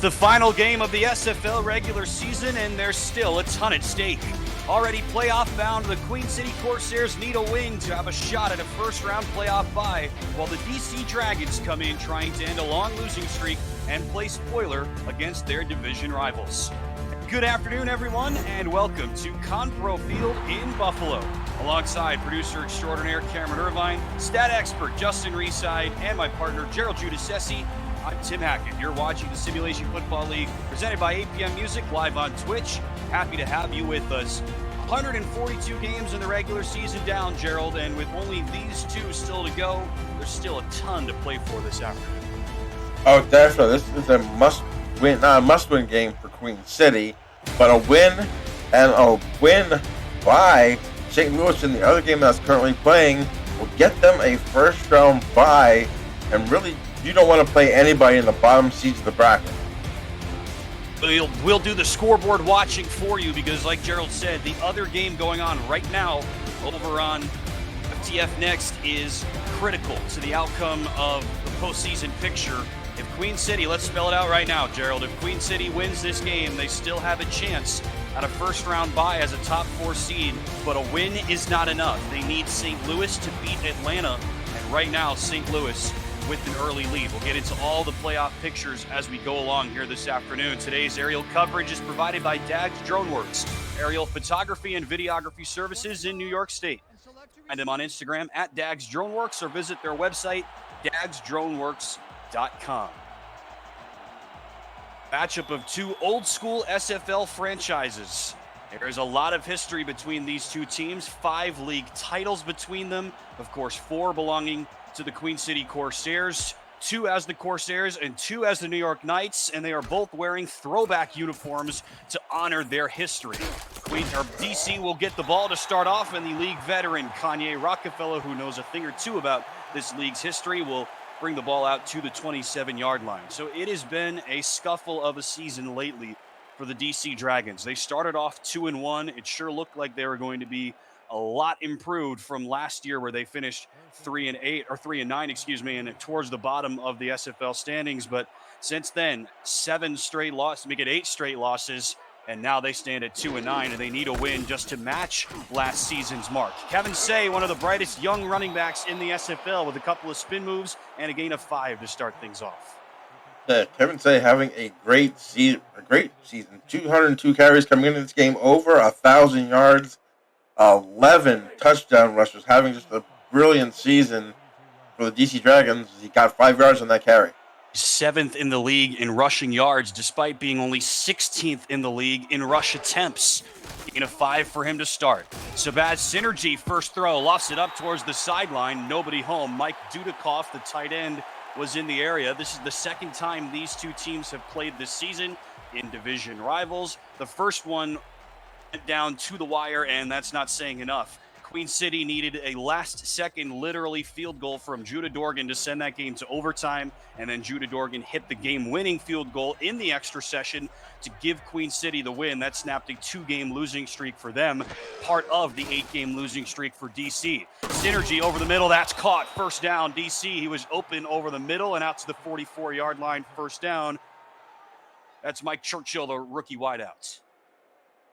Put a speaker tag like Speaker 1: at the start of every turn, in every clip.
Speaker 1: It's the final game of the SFL regular season, and there's still a ton at stake. Already playoff bound, the Queen City Corsairs need a win to have a shot at a first-round playoff bye, while the DC Dragons come in trying to end a long losing streak and play spoiler against their division rivals. Good afternoon, everyone, and welcome to Conpro Field in Buffalo. Alongside producer extraordinaire Cameron Irvine, stat expert Justin Reeside, and my partner Gerald Giudice, I'm Tim Hackett. You're watching the Simulation Football League, presented by APM Music, live on Twitch. Happy to have you with us. 142 games in the regular season down, Gerald, and with only these two still to go, there's still a ton to play for this afternoon.
Speaker 2: Oh, definitely. This is a must-win, not a must-win game for Queen City, but a win and a win by St. Louis in the other game that's currently playing will get them a first-round bye, and really, you don't want to play anybody in the bottom seeds of the bracket.
Speaker 1: We'll do the scoreboard watching for you because, like Gerald said, the other game going on right now over on FTF Next is critical to the outcome of the postseason picture. If Queen City, let's spell it out right now, Gerald, if Queen City wins this game, they still have a chance at a first-round bye as a top 4 seed, but a win is not enough. They need St. Louis to beat Atlanta, and right now, St. Louis with an early lead. We'll get into all the playoff pictures as we go along here this afternoon. Today's aerial coverage is provided by Dags Droneworks, aerial photography and videography services in New York State. Find them on Instagram at Dags Droneworks or visit their website, dagsdroneworks.com. Matchup of two old school SFL franchises. There is a lot of history between these two teams, 5 league titles between them, of course 4 belonging to the Queen City Corsairs, 2 as the Corsairs and 2 as the New York Knights, and they are both wearing throwback uniforms to honor their history. DC will get the ball to start off, and the league veteran Kanye Rockefeller, who knows a thing or two about this league's history, will bring the ball out to the 27-yard line. So it has been a scuffle of a season lately for the DC Dragons. They started off 2-1. It sure looked like they were going to be a lot improved from last year where they finished 3-9, and towards the bottom of the SFL standings. But since then, 7 straight losses, make it 8 straight losses, and now they stand at 2-9, and they need a win just to match last season's mark. Kevin Say, one of the brightest young running backs in the SFL, with a couple of spin moves and a gain of 5 to start things off.
Speaker 2: Kevin Say having a great season. 202 carries coming into this game, over 1,000 yards. 11 touchdown rushes, having just a brilliant season for the DC Dragons. He got 5 yards on that carry.
Speaker 1: 7th in the league in rushing yards, despite being only 16th in the league in rush attempts. Gain of 5 for him to start. Sabaz Synergy, first throw, lofts it up towards the sideline. Nobody home. Mike Dudikoff, the tight end, was in the area. This is the second time these two teams have played this season in division rivals. The first one went down to the wire, and that's not saying enough. Queen City needed a last-second, literally, field goal from Judah Dorgan to send that game to overtime, and then Judah Dorgan hit the game-winning field goal in the extra session to give Queen City the win. That snapped a 2-game losing streak for them, part of the 8-game losing streak for DC. Synergy over the middle, that's caught. First down, DC. He was open over the middle and out to the 44-yard line, first down. That's Mike Churchill, the rookie wideout.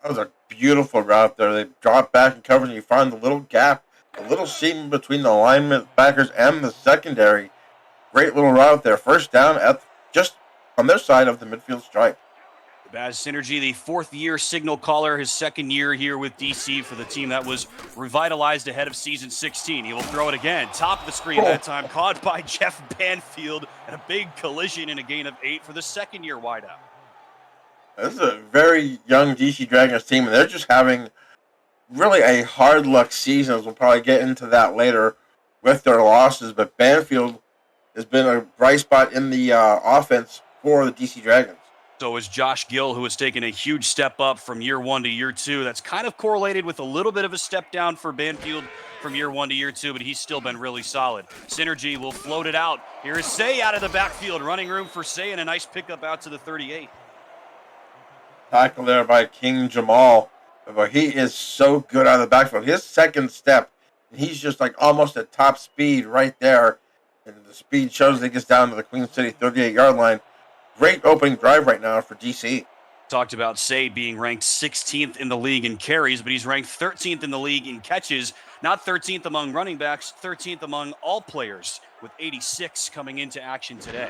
Speaker 2: That was a beautiful route there. They drop back and cover, and you find the little gap, the little seam between the linemen, backers, and the secondary. Great little route there. First down at just on their side of the midfield stripe.
Speaker 1: Baz Synergy, the 4th-year signal caller, his 2nd year here with DC for the team that was revitalized ahead of season 16. He will throw it again. Top of the screen that time, caught by Jeff Banfield, and a big collision and a gain of 8 for the 2nd-year wideout.
Speaker 2: This is a very young DC Dragons team, and they're just having really a hard luck season, as we'll probably get into that later with their losses. But Banfield has been a bright spot in the offense for the DC Dragons.
Speaker 1: So is Josh Gill, who has taken a huge step up from year 1 to year 2. That's kind of correlated with a little bit of a step down for Banfield from year 1 to year 2, but he's still been really solid. Synergy will float it out. Here is Say out of the backfield. Running room for Say, and a nice pickup out to the 38.
Speaker 2: Tackle there by King Jamal. But he is so good out of the backfield. His second step, he's just like almost at top speed right there. And the speed shows that he gets down to the Queen City 38-yard line. great opening drive right now for DC.
Speaker 1: Talked about Say being ranked 16th in the league in carries, but he's ranked 13th in the league in catches. Not 13th among running backs, 13th among all players, with 86 coming into action today.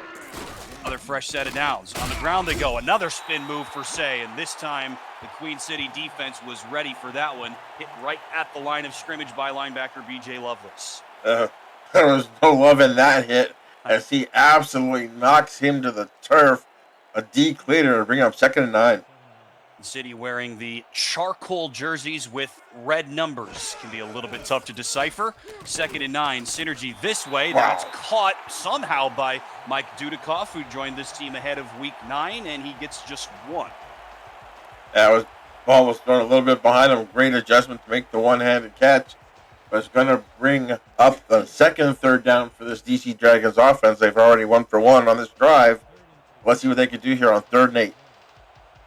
Speaker 1: Another fresh set of downs. On the ground they go. Another spin move for Say, and this time the Queen City defense was ready for that one. Hit right at the line of scrimmage by linebacker BJ Lovelace.
Speaker 2: There was no love in that hit as he absolutely knocks him to the turf. A decleater to bring up 2nd and 9.
Speaker 1: City wearing the charcoal jerseys with red numbers. Can be a little bit tough to decipher. 2nd and 9, Synergy this way.
Speaker 2: Wow.
Speaker 1: That's caught somehow by Mike Dudikoff, who joined this team ahead of week 9, and he gets just 1.
Speaker 2: Ball was thrown a little bit behind him. Great adjustment to make the one-handed catch. But it's going to bring up the 2nd and 3rd down for this DC Dragons offense. They've already 1 for 1 on this drive. Let's see what they can do here on 3rd and 8.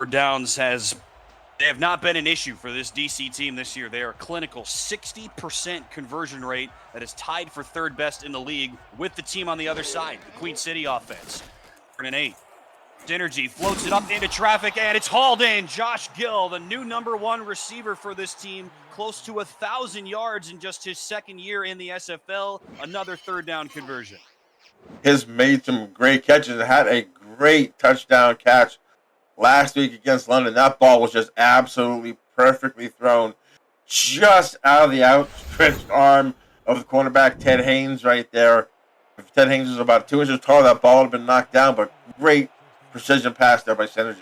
Speaker 1: Downs they have not been an issue for this DC team this year. They are a clinical 60% conversion rate that is tied for 3rd best in the league with the team on the other side, the Queen City offense. 3rd and 8. Synergy floats it up into traffic, and it's hauled in. Josh Gill, the new #1 receiver for this team, close to 1,000 yards in just his 2nd year in the SFL. Another 3rd down conversion.
Speaker 2: Has made some great catches and had a great touchdown catch last week against London. That ball was just absolutely perfectly thrown just out of the outstretched arm of the cornerback, Ted Haynes, right there. If Ted Haynes was about 2 inches tall, that ball would have been knocked down, but great precision pass there by Synergy.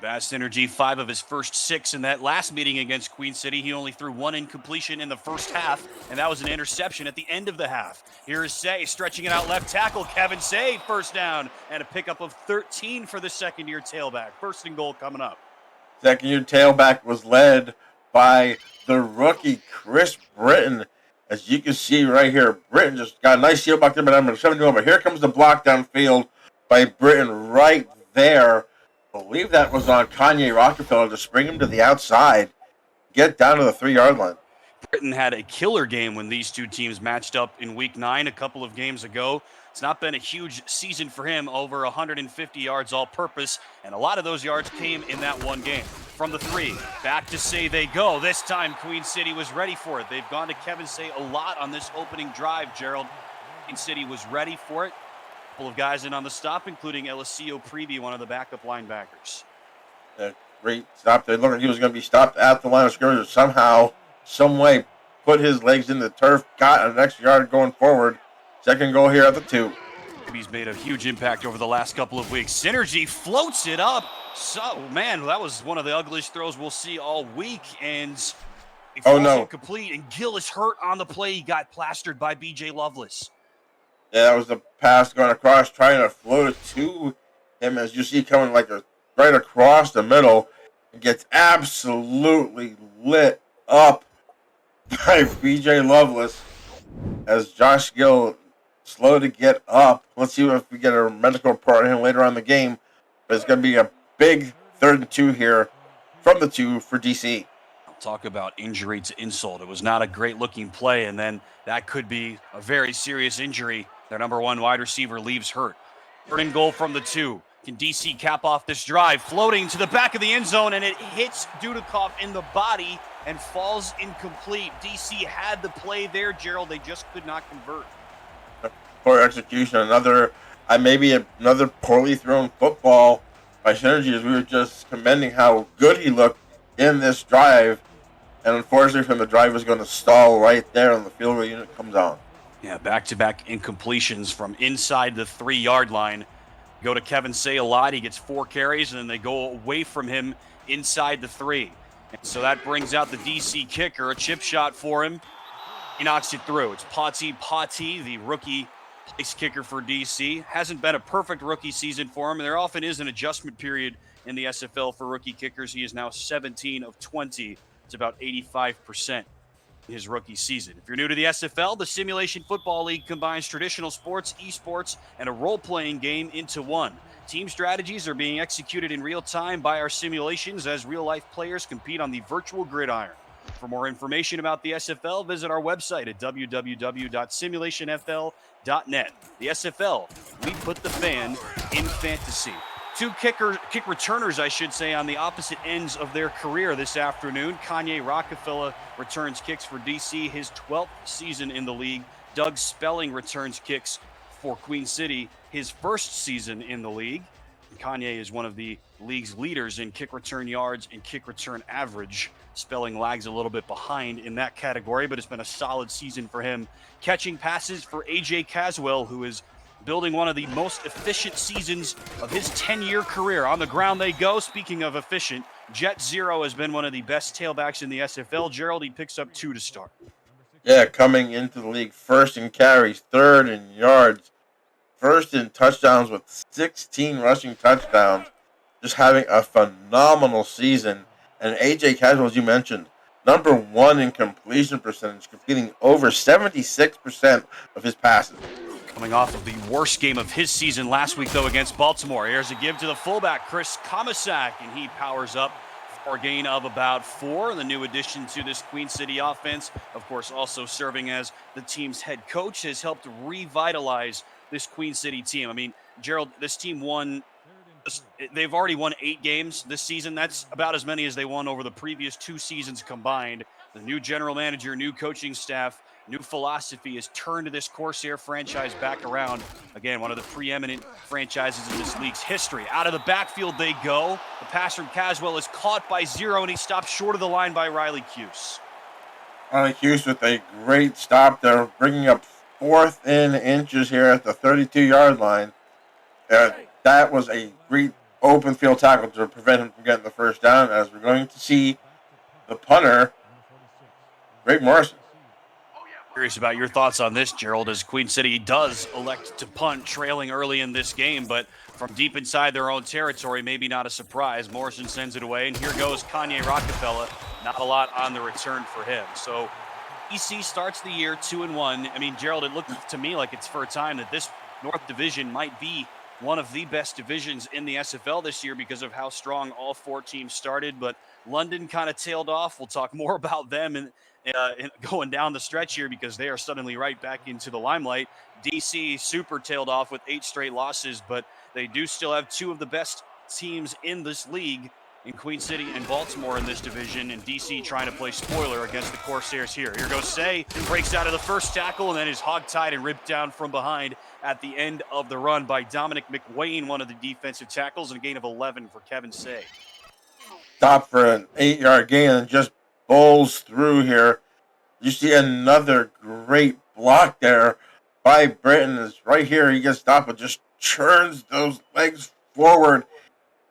Speaker 1: Bass Synergy, 5 of his first 6 in that last meeting against Queen City. He only threw 1 incompletion in the first half, and that was an interception at the end of the half. Here is Say stretching it out left tackle. Kevin Say, 1st down, and a pickup of 13 for the 2nd-year tailback. 1st and goal coming up.
Speaker 2: 2nd-year tailback was led by the rookie Chris Britton. As you can see right here, Britton just got a nice shield back there, but I'm 71. But here comes the block downfield by Britton right there. I believe that was on Kanye Rockefeller to spring him to the outside, get down to the 3-yard line.
Speaker 1: Britton had a killer game when these two teams matched up in week 9 a couple of games ago. It's not been a huge season for him, over 150 yards all-purpose, and a lot of those yards came in that one game. From the 3, back to Say they go. This time, Queen City was ready for it. They've gone to Kevin Say a lot on this opening drive, Gerald. Queen City was ready for it. A couple of guys in on the stop, including Eliseo Prevey, one of the backup linebackers.
Speaker 2: Great stop. They looked like he was going to be stopped at the line of scrimmage. Somehow, some way, put his legs in the turf, got an extra yard going forward. 2nd goal here at the 2.
Speaker 1: He's made a huge impact over the last couple of weeks. Synergy floats it up. So, man, that was one of the ugliest throws we'll see all week. And it falls incomplete, and Gill is hurt on the play. He got plastered by BJ Lovelace.
Speaker 2: Yeah, that was the pass going across, trying to float it to him, as you see coming right across the middle. It gets absolutely lit up by BJ Lovelace as Josh Gill slow to get up. Let's see if we get a medical report on him later on in the game. But it's going to be a big 3rd and 2 here from the 2 for DC.
Speaker 1: Talk about injury to insult. It was not a great looking play, and then that could be a very serious injury. Their #1 wide receiver leaves hurt. 3rd and goal from the 2. Can DC cap off this drive? Floating to the back of the end zone, and it hits Dudikoff in the body and falls incomplete. DC had the play there, Gerald. They just could not convert.
Speaker 2: Poor execution. Maybe another poorly thrown football by Synergy, as we were just commending how good he looked in this drive. And unfortunately, from the drive was going to stall right there, and the field goal unit comes on.
Speaker 1: Yeah, back-to-back incompletions from inside the 3-yard line. Go to Kevin Say a lot. He gets 4 carries, and then they go away from him inside the 3. And so that brings out the DC kicker, a chip shot for him. He knocks it through. It's Pati, the rookie place kicker for DC. Hasn't been a perfect rookie season for him, and there often is an adjustment period in the SFL for rookie kickers. He is now 17 of 20. It's about 85% in his rookie season. If you're new to the SFL, the Simulation Football League combines traditional sports, esports, and a role-playing game into one. Team strategies are being executed in real time by our simulations as real-life players compete on the virtual gridiron. For more information about the SFL, visit our website at www.simulationfl.net. The SFL, we put the fan in fantasy. two kick returners, I should say, on the opposite ends of their career this afternoon. Kanye Rockefeller returns kicks for DC, his 12th season in the league. Doug Spelling returns kicks for Queen City, his first season in the league. Kanye is one of the league's leaders in kick return yards and kick return average. Spelling lags a little bit behind in that category, but it's been a solid season for him. Catching passes for AJ Caswell, who is building one of the most efficient seasons of his 10-year career. On the ground they go. Speaking of efficient, Jet Zero has been one of the best tailbacks in the SFL. Gerald, he picks up 2 to start.
Speaker 2: Yeah, coming into the league first in carries, third in yards, first in touchdowns with 16 rushing touchdowns. Just having a phenomenal season. And AJ Caswell, as you mentioned, number 1 in completion percentage, completing over 76% of his passes.
Speaker 1: Coming off of the worst game of his season last week, though, against Baltimore. Here's a give to the fullback, Chris Komisak, and he powers up for a gain of about 4. The new addition to this Queen City offense, of course, also serving as the team's head coach, has helped revitalize this Queen City team. I mean, Gerald, this team they've already won 8 games this season. That's about as many as they won over the previous 2 seasons combined. The new general manager, new coaching staff, new philosophy has turned this Corsair franchise back around. Again, one of the preeminent franchises in this league's history. Out of the backfield they go. The pass from Caswell is caught by Zero, and he stopped short of the line by Riley Cuse.
Speaker 2: Riley Cuse with a great stop there, bringing up 4th in inches here at the 32-yard line. That was a great open field tackle to prevent him from getting the first down, as we're going to see the punter, Greg Morrison.
Speaker 1: Curious about your thoughts on this, Gerald, as Queen City does elect to punt trailing early in this game, but from deep inside their own territory, maybe not a surprise. Morrison sends it away, and here goes Kanye Rockefeller. Not a lot on the return for him. So EC starts the year 2-1. I mean, Gerald, it looked to me like it's for a time that this North Division might be one of the best divisions in the SFL this year because of how strong all 4 teams started, but London kind of tailed off. We'll talk more about them and going down the stretch here because they are suddenly right back into the limelight. DC super tailed off with 8 straight losses, but they do still have 2 of the best teams in this league in Queen City and Baltimore in this division, and DC trying to play spoiler against the Corsairs here. Here goes Say, breaks out of the first tackle, and then is hogtied and ripped down from behind at the end of the run by Dominic McWayne, one of the defensive tackles, and a gain of 11 for Kevin Say.
Speaker 2: Stop for an 8-yard gain and just bowls through here. You see another great block there by Britton. Is right here. He gets stopped and just churns those legs forward,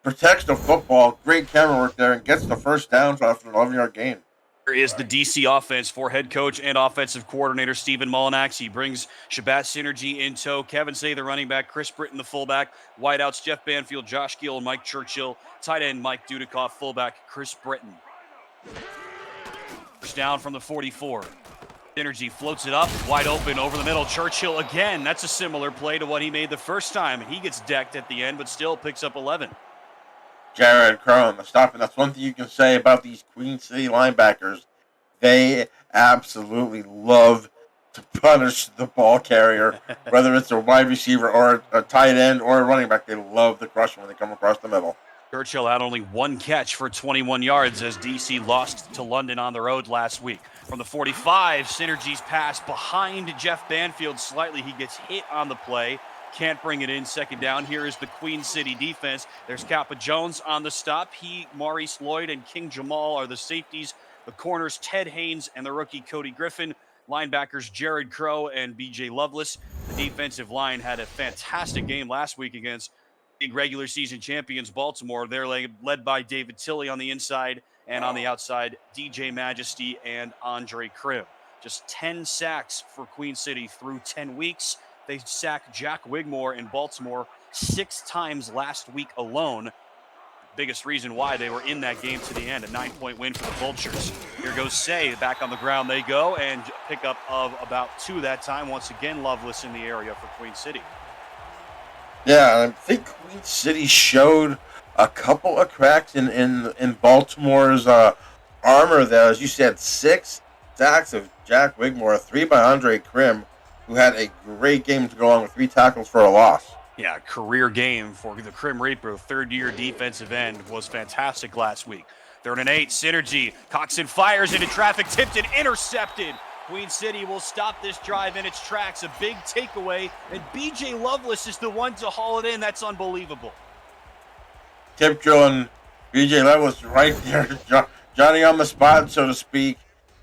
Speaker 2: protects the football. Great camera work there and gets the first down after an 11-yard gain.
Speaker 1: Here is the DC offense for head coach and offensive coordinator Stephen Mullinax. He brings Shabbat Synergy in tow. Kevin Say, the running back. Chris Britton, the fullback. Wideouts, Jeff Banfield, Josh Gill, and Mike Churchill. Tight end, Mike Dudikoff. Fullback, Chris Britton. First down from the 44. Synergy floats it up, wide open over the middle. Churchill again. That's a similar play to what he made the first time. He gets decked at the end, but still picks up 11.
Speaker 2: Jared Crow on the stop, and that's one thing you can say about these Queen City linebackers. They absolutely love to punish the ball carrier, whether it's a wide receiver or a tight end or a running back. They love to crush them when they come across the middle.
Speaker 1: Churchill had only 1 catch for 21 yards as DC lost to London on the road last week. From the 45, Synergy's pass behind Jeff Banfield slightly. He gets hit on the play. Can't bring it in. Second down. Here is the Queen City defense. There's Kappa Jones on the stop. Maurice Lloyd, and King Jamal are the safeties. The corners, Ted Haynes and the rookie Cody Griffin. Linebackers, Jared Crow and BJ Lovelace. The defensive line had a fantastic game last week against big regular season champions Baltimore. They're led by David Tilley on the inside, and on the outside, DJ Majesty and Andre Krim. Just 10 sacks for Queen City through 10 weeks. They sacked Jack Wigmore in Baltimore 6 times last week alone. Biggest reason why they were in that game to the end. A 9-point win for the Vultures. Here goes Say. Back on the ground they go, and pickup of about 2 that time. Once again, Loveless in the area for Queen City.
Speaker 2: Yeah, I think Queen City showed a couple of cracks in Baltimore's armor there. As you said, 6 sacks of Jack Wigmore, 3 by Andre Krim, who had a great game to go along with 3 tackles for a loss.
Speaker 1: Yeah, career game for the Crim Reaper. Third-year defensive end was fantastic last week. 3rd and 8, Synergy. Coxon fires into traffic, tipped and intercepted. Queen City will stop this drive in its tracks. A big takeaway, and BJ Lovelace is the one to haul it in. That's unbelievable.
Speaker 2: Tip drilling BJ Lovelace right there. Johnny on the spot, so to speak.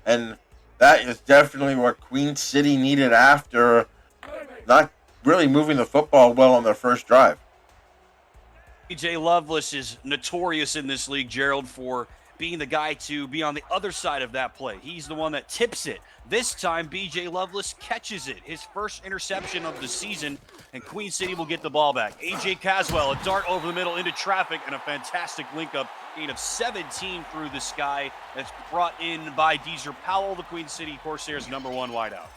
Speaker 2: And that is definitely what Queen City needed after not really moving the football well on their first drive.
Speaker 1: BJ Lovelace is notorious in this league, Gerald, for being the guy to be on the other side of that play. He's the one that tips it. This time, BJ Lovelace catches it. His first interception of the season, and Queen City will get the ball back. AJ Caswell, a dart over the middle into traffic, and a fantastic link-up. Gain of 17 through the sky. That's brought in by Deezer Powell, the Queen City Corsairs' #1 wideout.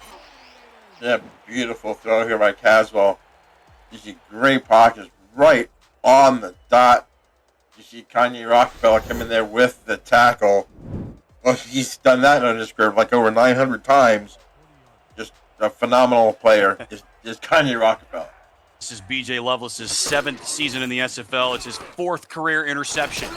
Speaker 2: Yeah, beautiful throw here by Caswell. You see great pockets right on the dot. You see Kanye Rockefeller come in there with the tackle. Well, he's done that on his career like over 900 times. Just a phenomenal player is Kanye Rockefeller.
Speaker 1: This is BJ Lovelace's 7th season in the SFL. It's his 4th career interception.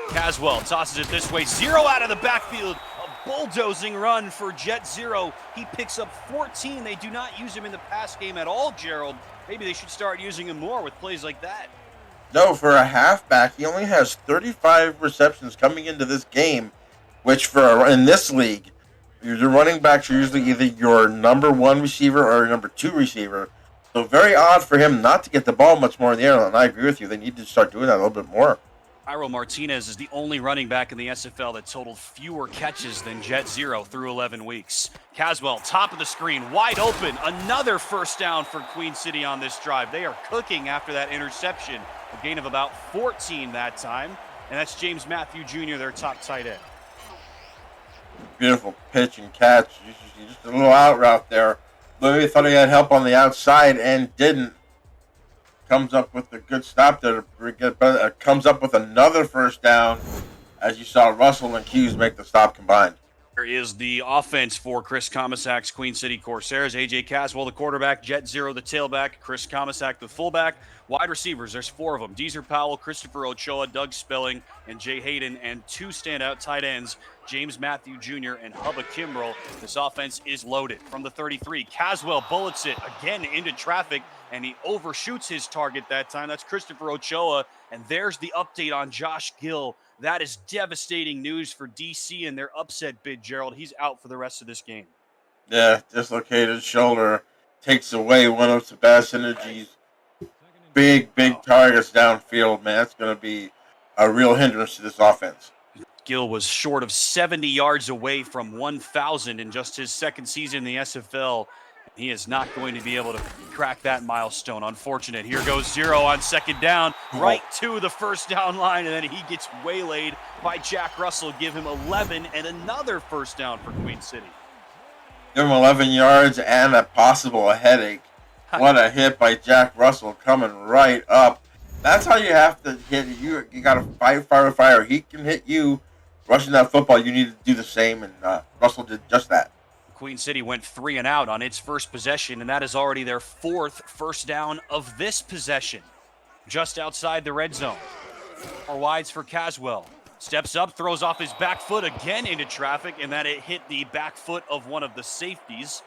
Speaker 1: Caswell tosses it this way. 0 out of the backfield. A bulldozing run for Jet Zero. He picks up 14. They do not use him in the pass game at all, Gerald. Maybe they should start using him more with plays like that.
Speaker 2: No, for a halfback, he only has 35 receptions coming into this game, which in this league, the running backs are usually either your #1 receiver or your #2 receiver. So very odd for him not to get the ball much more in the air, and I agree with you. They need to start doing that a little bit more.
Speaker 1: Iro Martinez is the only running back in the SFL that totaled fewer catches than Jet Zero through 11 weeks. Caswell, top of the screen, wide open. Another first down for Queen City on this drive. They are cooking after that interception. A gain of about 14 that time. And that's James Matthew Jr., their top tight end.
Speaker 2: Beautiful pitch and catch. Just a little out route there. Louis thought he had help on the outside and didn't. Comes up with a good stop there. Comes up with another first down as you saw Russell and Hughes make the stop combined.
Speaker 1: Here is the offense for Chris Comisac's Queen City Corsairs. AJ Caswell, the quarterback. Jet Zero, the tailback. Chris Comisac, the fullback. Wide receivers, there's 4 of them. Deezer Powell, Christopher Ochoa, Doug Spelling, and Jay Hayden. And 2 standout tight ends, James Matthew Jr. and Hubba Kimbrell. This offense is loaded. From the 33, Caswell bullets it again into traffic, and he overshoots his target that time. That's Christopher Ochoa. And there's the update on Josh Gill. That is devastating news for DC and their upset bid, Gerald. He's out for the rest of this game.
Speaker 2: Yeah, dislocated shoulder takes away one of Sebastian Synergy's big targets downfield, man. That's going to be a real hindrance to this offense.
Speaker 1: Gill was short of 70 yards away from 1,000 in just his 2nd season in the SFL. He is not going to be able to crack that milestone. Unfortunate. Here goes 0 on 2nd down, right to the first down line, and then he gets waylaid by Jack Russell. Give him 11 and another first down for Queen City.
Speaker 2: Give him 11 yards and a possible headache. What a hit by Jack Russell coming right up. That's how you have to hit. You got to fight fire with fire. He can hit you. Rushing that football, you need to do the same, and Russell did just that.
Speaker 1: Queen City went 3 and out on its first possession, and that is already their 4th first down of this possession. Just outside the red zone. 4 wides for Caswell. Steps up, throws off his back foot again into traffic, and that it hit the back foot of one of the safeties.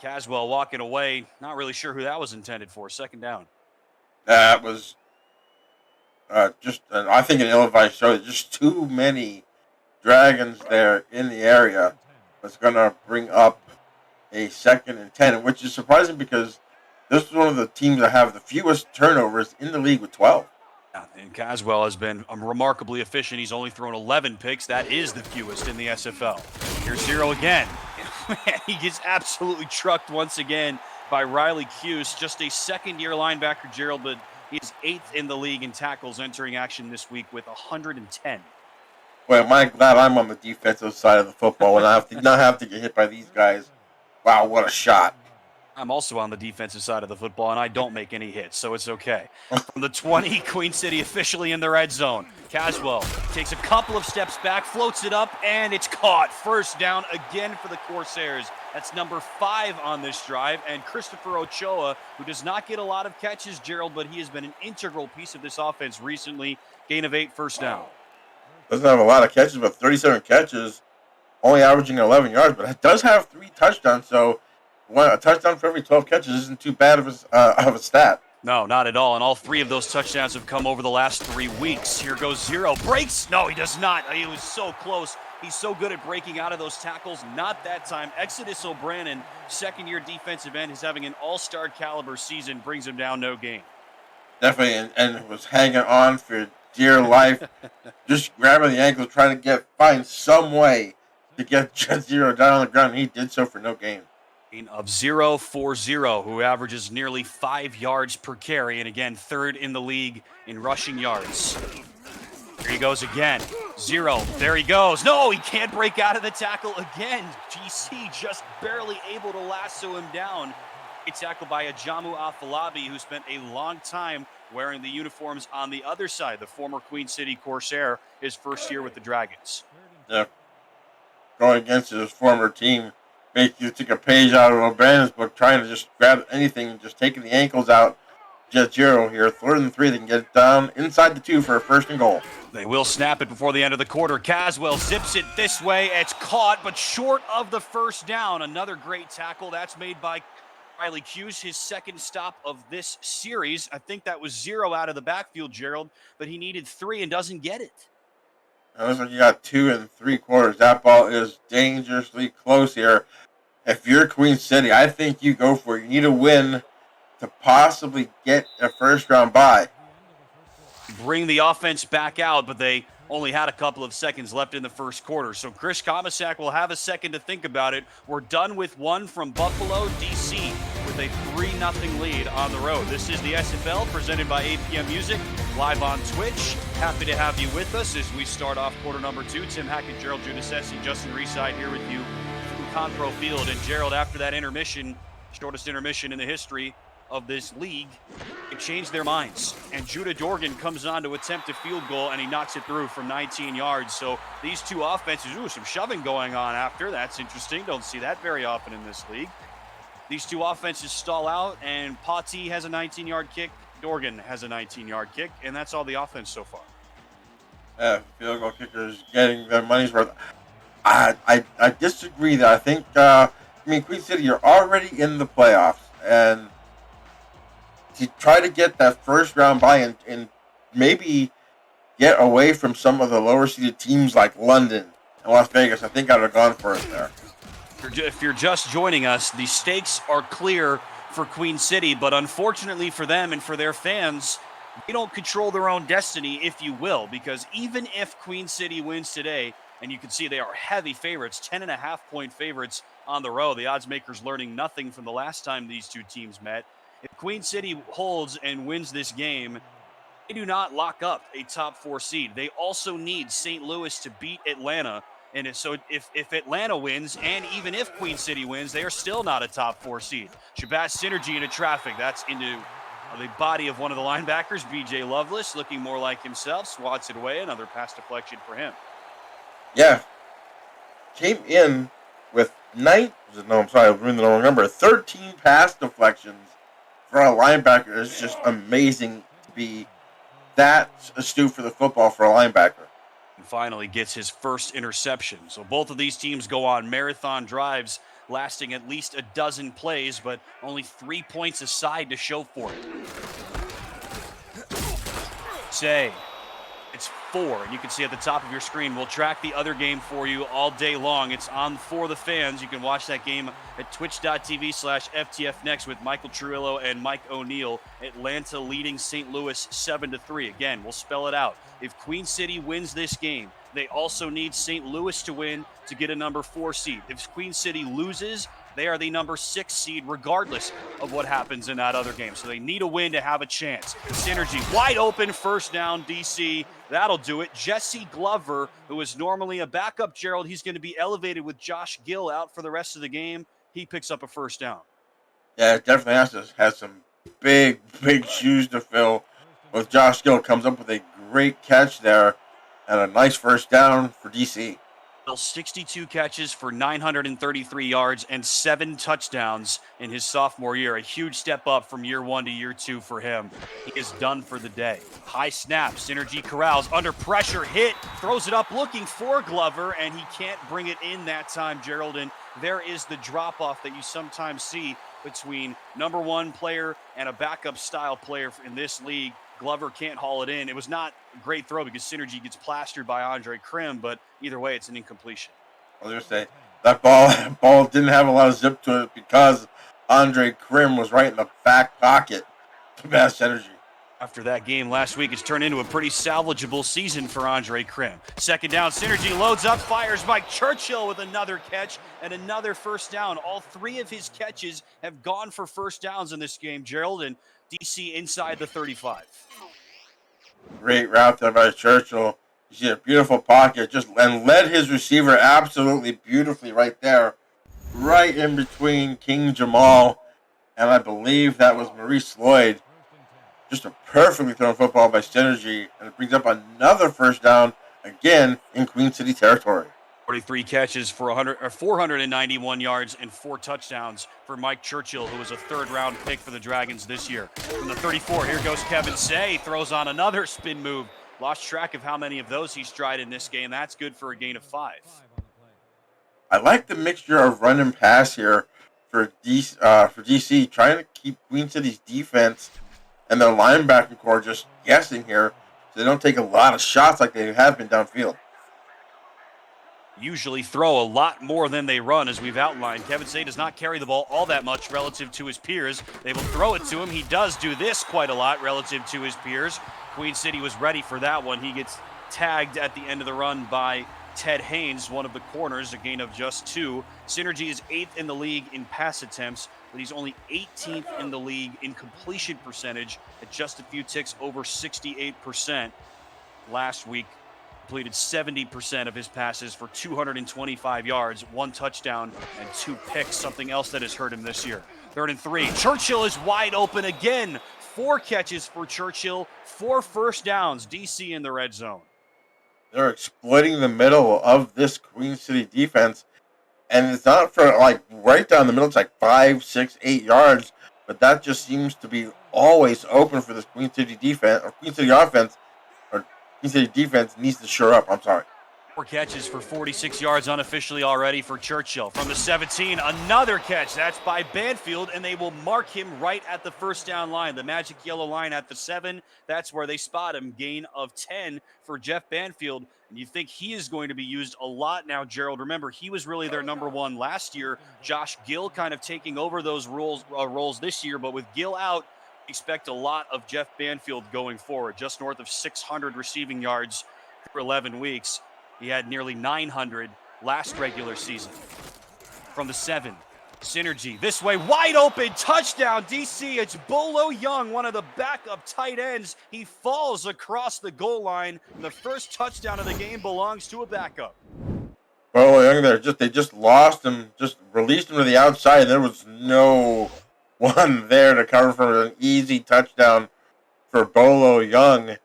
Speaker 1: Caswell walking away, not really sure who that was intended for. 2nd down.
Speaker 2: That was I think an ill-advised throw. Just too many Dragons there in the area. Was going to bring up a 2nd and 10, which is surprising because this is one of the teams that have the fewest turnovers in the league with 12.
Speaker 1: And Caswell has been remarkably efficient. He's only thrown 11 picks. That is the fewest in the SFL. Here's 0 again. He gets absolutely trucked once again by Riley Hughes. Just a 2nd-year linebacker, Gerald, but he is 8th in the league in tackles entering action this week with 110.
Speaker 2: Well, am I glad I'm on the defensive side of the football and I have to not have to get hit by these guys. Wow, what a shot.
Speaker 1: I'm also on the defensive side of the football, and I don't make any hits, so it's okay. From the 20, Queen City officially in the red zone. Caswell takes a couple of steps back, floats it up, and it's caught. First down again for the Corsairs. That's number 5 on this drive. And Christopher Ochoa, who does not get a lot of catches, Gerald, but he has been an integral piece of this offense recently. Gain of 8, first down.
Speaker 2: Doesn't have a lot of catches, but 37 catches, only averaging 11 yards, but it does have 3 touchdowns. So a touchdown for every 12 catches isn't too bad of a stat.
Speaker 1: No, not at all. And all 3 of those touchdowns have come over the last 3 weeks. Here goes Zero. Breaks. No, he does not. He was so close. He's so good at breaking out of those tackles. Not that time. Exodus O'Brien, second-year defensive end, is having an all-star caliber season. Brings him down, no gain.
Speaker 2: Definitely, and was hanging on for dear life. Just grabbing the ankle, trying to find some way to get just Zero down on the ground. He did so for no gain.
Speaker 1: Of 0-4-0, who averages nearly 5 yards per carry, and again, 3rd in the league in rushing yards. Here he goes again. Zero. There he goes. No, he can't break out of the tackle again. GC just barely able to lasso him down. A tackle by Ajamu Afalabi, who spent a long time wearing the uniforms on the other side, the former Queen City Corsair, his first year with the Dragons.
Speaker 2: Yeah. Going against his former team. Basically took a page out of O'Brien's book, trying to just grab anything, just taking the ankles out. Just Zero here, 3rd and 3. They can get it down inside the 2 for a 1st and goal.
Speaker 1: They will snap it before the end of the quarter. Caswell zips it this way. It's caught, but short of the first down. Another great tackle. That's made by Riley Hughes, his 2nd stop of this series. I think that was Zero out of the backfield, Gerald, but he needed 3 and doesn't get it.
Speaker 2: It looks like you got 2 3/4. That ball is dangerously close here. If you're Queen City, I think you go for it. You need a win to possibly get a 1st-round bye.
Speaker 1: Bring the offense back out, but they only had a couple of seconds left in the 1st quarter. So Chris Komisak will have a second to think about it. We're done with one from Buffalo, D.C., with a 3-0 lead on the road. This is the SFL presented by APM Music, live on Twitch. Happy to have you with us as we start off quarter number 2. Tim Hackett, Gerald Giudice, Justin Reside here with you from Conpro Field. And Gerald, after that intermission, shortest intermission in the history of this league, it changed their minds. And Judah Dorgan comes on to attempt a field goal, and he knocks it through from 19 yards. So these two offenses, some shoving going on after. That's interesting. Don't see that very often in this league. These two offenses stall out, and Pati has a 19-yard kick. Dorgan has a 19-yard kick, and that's all the offense so far.
Speaker 2: Field goal kickers getting their money's worth. I disagree that I think, Queen City, you're already in the playoffs, and to try to get that 1st-round bye and maybe get away from some of the lower-seeded teams like London and Las Vegas, I think I'd have gone for it there.
Speaker 1: If you're just joining us, the stakes are clear for Queen City, but unfortunately for them and for their fans, they don't control their own destiny, if you will, because even if Queen City wins today, and you can see they are heavy favorites, 10.5-point favorites on the road, the odds makers learning nothing from the last time these two teams met. If Queen City holds and wins this game, they do not lock up a top 4 seed. They also need St. Louis to beat Atlanta. And so if Atlanta wins, and even if Queen City wins, they are still not a top 4 seed. Shabazz Synergy into traffic. That's into the body of one of the linebackers, B.J. Lovelace, looking more like himself. Swats it away. Another pass deflection for him.
Speaker 2: Yeah. Came in with 13 pass deflections for a linebacker. Is just amazing to be that astute for the football for a linebacker.
Speaker 1: And finally gets his first interception. So both of these teams go on marathon drives lasting at least a dozen plays, but only 3 points aside to show for it. Say, it's 4, and you can see at the top of your screen. We'll track the other game for you all day long. It's on for the fans. You can watch that game at twitch.tv/FTFnext with Michael Trujillo and Mike O'Neill. Atlanta leading St. Louis 7-3. Again, we'll spell it out. If Queen City wins this game, they also need St. Louis to win to get a number 4 seed. If Queen City loses, they are the number 6 seed regardless of what happens in that other game. So they need a win to have a chance. Synergy wide open, 1st down, DC. That'll do it. Jesse Glover, who is normally a backup, Gerald, he's going to be elevated with Josh Gill out for the rest of the game. He picks up a 1st down.
Speaker 2: Yeah, it definitely has some big shoes to fill. With Josh Gill comes up with a great catch there and a nice 1st down for DC.
Speaker 1: 62 catches for 933 yards and 7 touchdowns in his sophomore year. A huge step up from year 1 to year 2 for him. He is done for the day. High snap, Synergy corrals, under pressure, hit, throws it up looking for Glover, and he can't bring it in that time, Gerald. And there is the drop-off that you sometimes see between number 1 player and a backup style player in this league. Glover can't haul it in. It was not a great throw because Synergy gets plastered by Andre Krim, but either way, it's an incompletion.
Speaker 2: I was going to say, that ball didn't have a lot of zip to it because Andre Krim was right in the back pocket to Bass Energy.
Speaker 1: After that game last week, it's turned into a pretty salvageable season for Andre Krim. Second down, Synergy loads up, fires Mike Churchill with another catch and another first down. All 3 of his catches have gone for first downs in this game, Gerald, and DC inside the 35.
Speaker 2: Great route there by Churchill. You see a beautiful pocket, and led his receiver absolutely beautifully right there, right in between King Jamal and I believe that was Maurice Lloyd. Just a perfectly thrown football by Synergy, and it brings up another first down again in Queen City territory.
Speaker 1: 43 catches for 491 yards and 4 touchdowns for Mike Churchill, who was a third-round pick for the Dragons this year. From the 34, here goes Kevin Say, throws on another spin move. Lost track of how many of those he's tried in this game. That's good for a gain of 5.
Speaker 2: I like the mixture of run and pass here for DC, trying to keep Queen City's defense and their linebacking core just guessing here so they don't take a lot of shots like they have been downfield.
Speaker 1: Usually throw a lot more than they run, as we've outlined. Kevin Say does not carry the ball all that much relative to his peers. They will throw it to him. He does do this quite a lot relative to his peers. Queen City was ready for that one. He gets tagged at the end of the run by Ted Haynes, one of the corners, a gain of just 2. Synergy is 8th in the league in pass attempts, but he's only 18th in the league in completion percentage at just a few ticks over 68%. Last week, completed 70% of his passes for 225 yards, 1 touchdown, and 2 picks, something else that has hurt him this year. 3rd and 3. Churchill is wide open again. 4 catches for Churchill, 4 first downs. DC in the red zone.
Speaker 2: They're exploiting the middle of this Queen City defense, and it's not for like right down the middle. It's like 5, 6, 8 yards, but that just seems to be always open for this Queen City defense or Queen City offense. Queen City defense needs to shore up. I'm sorry.
Speaker 1: 4 catches for 46 yards unofficially already for Churchill. From the 17, another catch. That's by Banfield, and they will mark him right at the first down line. The magic yellow line at the 7. That's where they spot him. Gain of 10 for Jeff Banfield. And you think he is going to be used a lot now, Gerald. Remember, he was really their number 1 last year. Josh Gill kind of taking over those roles this year, but with Gill out, expect a lot of Jeff Banfield going forward. Just north of 600 receiving yards for 11 weeks. He had nearly 900 last regular season. From the 7, Synergy this way, wide open, touchdown, DC. It's Bolo Young, one of the backup tight ends. He falls across the goal line, and the first touchdown of the game belongs to a backup.
Speaker 2: Bolo Young there, they just lost him, just released him to the outside. There was no one there to cover for an easy touchdown for Bolo Young.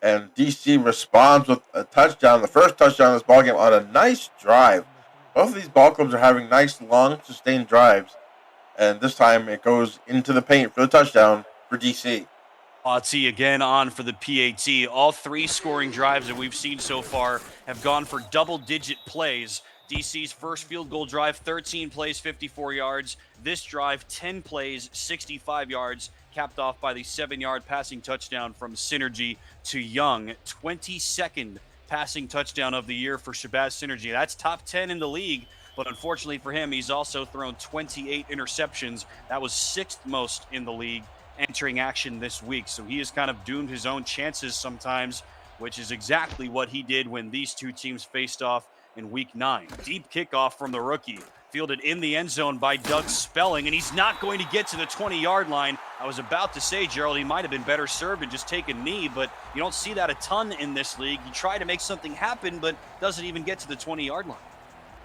Speaker 2: And DC responds with a touchdown, the first touchdown of this ballgame on a nice drive. Both of these ball clubs are having nice, long, sustained drives. And this time it goes into the paint for the touchdown for DC.
Speaker 1: T again on for the PAT. All 3 scoring drives that we've seen so far have gone for double-digit plays. DC's first field goal drive, 13 plays, 54 yards. This drive, 10 plays, 65 yards, capped off by the 7-yard passing touchdown from Synergy to Young. 22nd passing touchdown of the year for Shabazz Synergy. That's top 10 in the league, but unfortunately for him, he's also thrown 28 interceptions. That was 6th most in the league entering action this week. So he has kind of doomed his own chances sometimes, which is exactly what he did when these 2 teams faced off in week 9. Deep kickoff from the rookie, fielded in the end zone by Doug Spelling, and he's not going to get to the 20-yard line. I was about to say, Gerald, he might have been better served to just take a knee, but you don't see that a ton in this league. You try to make something happen, but doesn't even get to the 20-yard line.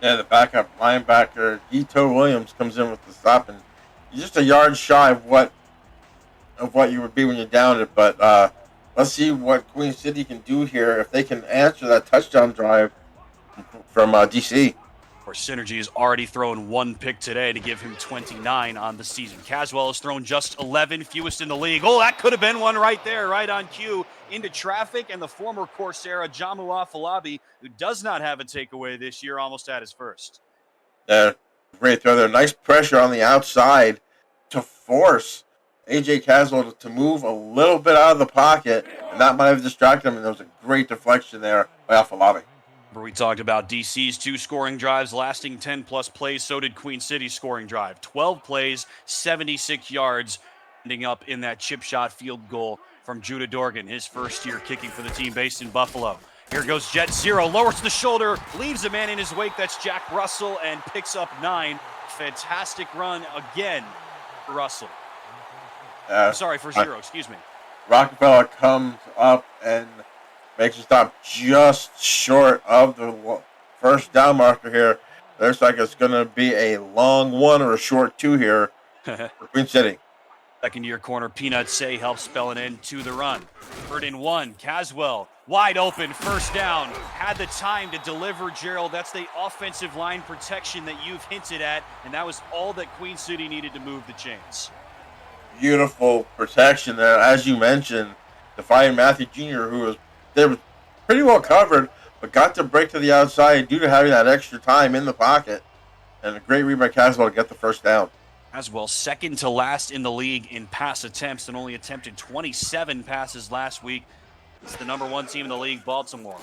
Speaker 2: Yeah, the backup linebacker, Ito Williams, comes in with the stop, and he's just a yard shy of what you would be when you're down it. But let's see what Queen City can do here. If they can answer that touchdown drive from DC.
Speaker 1: Or Synergy has already thrown 1 pick today to give him 29 on the season. Caswell has thrown just 11, fewest in the league. Oh, that could have been one right there, right on cue, into traffic. And the former Coursera, Jamu Afalabi, who does not have a takeaway this year, almost had his first.
Speaker 2: Great throw there. Nice pressure on the outside to force AJ Caswell to move a little bit out of the pocket, and that might have distracted him. And there was a great deflection there by Afalabi.
Speaker 1: We talked about DC's 2 scoring drives lasting 10-plus plays. So did Queen City's scoring drive. 12 plays, 76 yards, ending up in that chip shot field goal from Judah Dorgan, his first year kicking for the team based in Buffalo. Here goes Jet Zero, lowers the shoulder, leaves a man in his wake. That's Jack Russell, and picks up 9. Fantastic run again for Russell. Sorry, for Zero, excuse me.
Speaker 2: Rockefeller comes up and makes a stop just short of the first down marker here. Looks like it's going to be a long 1 or a short 2 here for Queen City.
Speaker 1: Second-year corner, Peanut Say helps spell an end to the run. 3rd and 1, Caswell, wide open, first down. Had the time to deliver, Gerald. That's the offensive line protection that you've hinted at, and that was all that Queen City needed to move the chains.
Speaker 2: Beautiful protection there. As you mentioned, Defiant Matthew Jr., they were pretty well covered, but got to break to the outside due to having that extra time in the pocket. And a great read by Caswell to get the first down.
Speaker 1: Caswell, second to last in the league in pass attempts and only attempted 27 passes last week. It's the number 1 team in the league, Baltimore.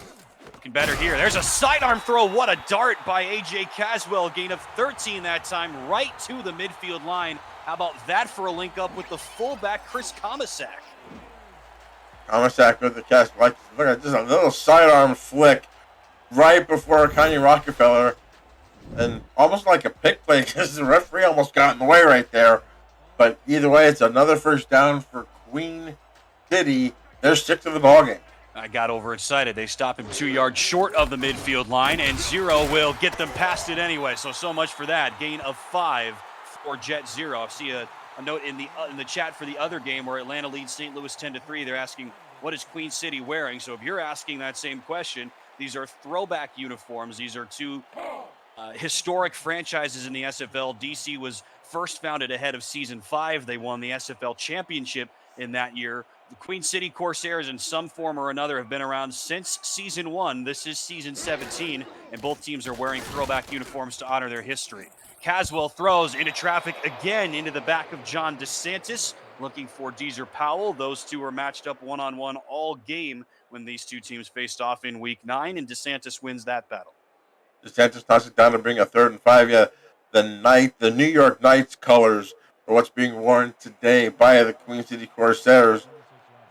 Speaker 1: Looking better here. There's a sidearm throw. What a dart by A.J. Caswell. Gain of 13 that time, right to the midfield line. How about that for a link up with the fullback, Chris Komisak?
Speaker 2: Komisak with the catch. Look at just a little sidearm flick right before Kanye Rockefeller. And almost like a pick play because the referee almost got in the way right there. But either way, it's another first down for Queen City. They're 6th of the ballgame.
Speaker 1: I got overexcited. They stop him 2 yards short of the midfield line, and Zero will get them past it anyway. So much for that. Gain of 5 for Jet Zero. I see a note in the chat for the other game where Atlanta leads St. Louis 10-3. They're asking, what is Queen City wearing? So if you're asking that same question, these are throwback uniforms. These are 2 historic franchises in the SFL. DC was first founded ahead of Season 5. They won the SFL championship in that year. The Queen City Corsairs, in some form or another, have been around since Season 1. This is Season 17, and both teams are wearing throwback uniforms to honor their history. Caswell throws into traffic again into the back of John DeSantis, looking for Deezer Powell. Those two are matched up one-on-one all game when these 2 teams faced off in Week 9, and DeSantis wins that battle.
Speaker 2: DeSantis tosses it down to bring a 3rd and 5. Yeah, the New York Knights colors are what's being worn today by the Queen City Corsairs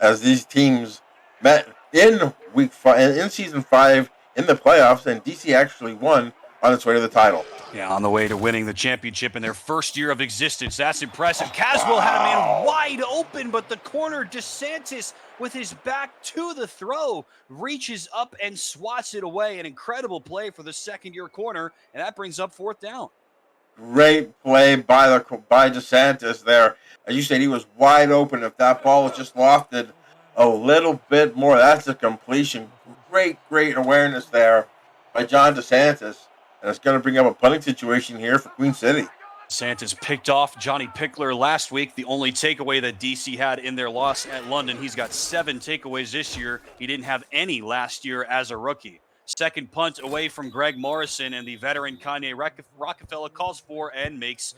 Speaker 2: as these teams met in Week 5, in Season 5 in the playoffs, and DC actually won on its way to the title.
Speaker 1: Yeah, on the way to winning the championship in their first year of existence. That's impressive. Caswell had a man wide open, but the corner, DeSantis, with his back to the throw, reaches up and swats it away. An incredible play for the second-year corner, and that brings up 4th down.
Speaker 2: Great play by DeSantis there. As you said, he was wide open. If that ball was just lofted a little bit more, that's a completion. Great awareness there by John DeSantis. And it's going to bring up a punting situation here for Queen City.
Speaker 1: DeSantis picked off Johnny Pickler last week, the only takeaway that DC had in their loss at London. He's got 7 takeaways this year. He didn't have any last year as a rookie. Second punt away from Greg Morrison, and the veteran Kanye Rockefeller calls for and makes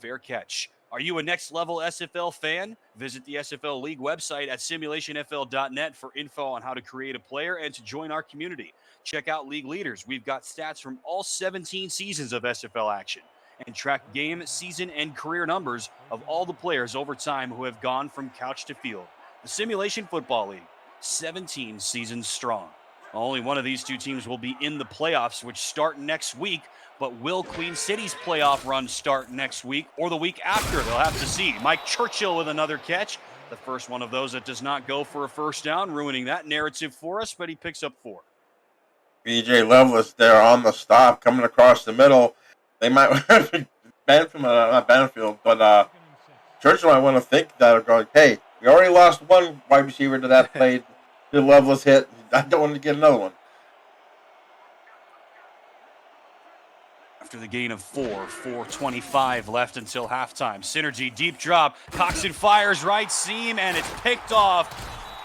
Speaker 1: fair catch. Are you a next-level SFL fan? Visit the SFL League website at simulationfl.net for info on how to create a player and to join our community. Check out League Leaders. We've got stats from all 17 seasons of SFL action and track game, season, and career numbers of all the players over time who have gone from couch to field. The Simulation Football League, 17 seasons strong. Only one of these 2 teams will be in the playoffs, which start next week. But will Queen City's playoff run start next week or the week after? They'll have to see. Mike Churchill with another catch. The first one of those that does not go for a first down, ruining that narrative for us, but he picks up 4.
Speaker 2: BJ Lovelace there on the stop, coming across the middle. They might ban from not Banfield, but Churchill might want to think that, or going, hey, we already lost one wide receiver to that play. The Lovelace hit. I don't want to get another one.
Speaker 1: after the gain of 4:25 left until halftime. Synergy, deep drop. Coxon fires right seam, and it's picked off.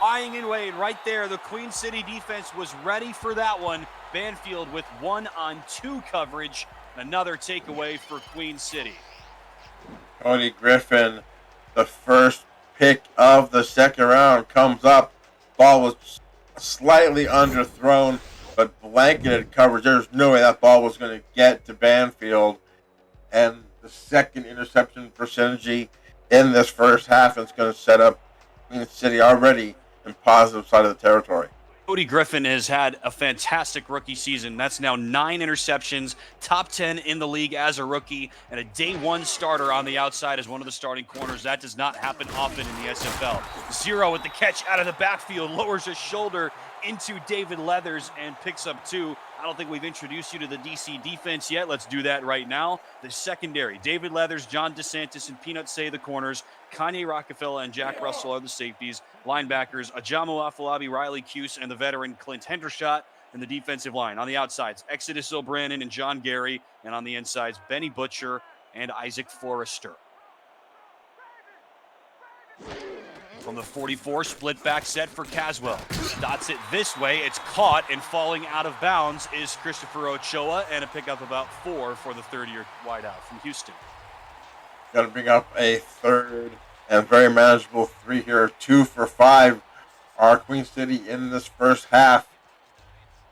Speaker 1: Eyeing in Wade right there. The Queen City defense was ready for that one. Banfield with 1-on-2 coverage. Another takeaway for Queen City.
Speaker 2: Cody Griffin, the first pick of the second round, comes up. Ball was slightly underthrown, but blanketed coverage. There's no way that ball was going to get to Banfield. And the second interception percentage in this first half is going to set up Queen City already in positive side of the territory.
Speaker 1: Cody Griffin has had a fantastic rookie season. That's now 9 interceptions, top 10 in the league as a rookie, and a day one starter on the outside as one of the starting corners. That does not happen often in the SFL. Zero with the catch out of the backfield, lowers his shoulder into David Leathers and picks up 2. I don't think we've introduced you to the DC defense yet. Let's do that right now. The secondary, David Leathers, John DeSantis, and Peanut Say the corners. Kanye Rockefeller and Jack Russell are the safeties. Linebackers, Ajamu Afalabi, Riley Cuse, and the veteran Clint Hendershot in the defensive line. On the outsides, Exodus O'Brien and John Gary. And on the insides, Benny Butcher and Isaac Forrester. From the 44, split back set for Caswell. Dots it this way. It's caught, and falling out of bounds is Christopher Ochoa, and a pickup about 4 for the third-year wideout from Houston.
Speaker 2: Got to bring up a third and very manageable 3 here. 2 for 5 are Queen City in this first half.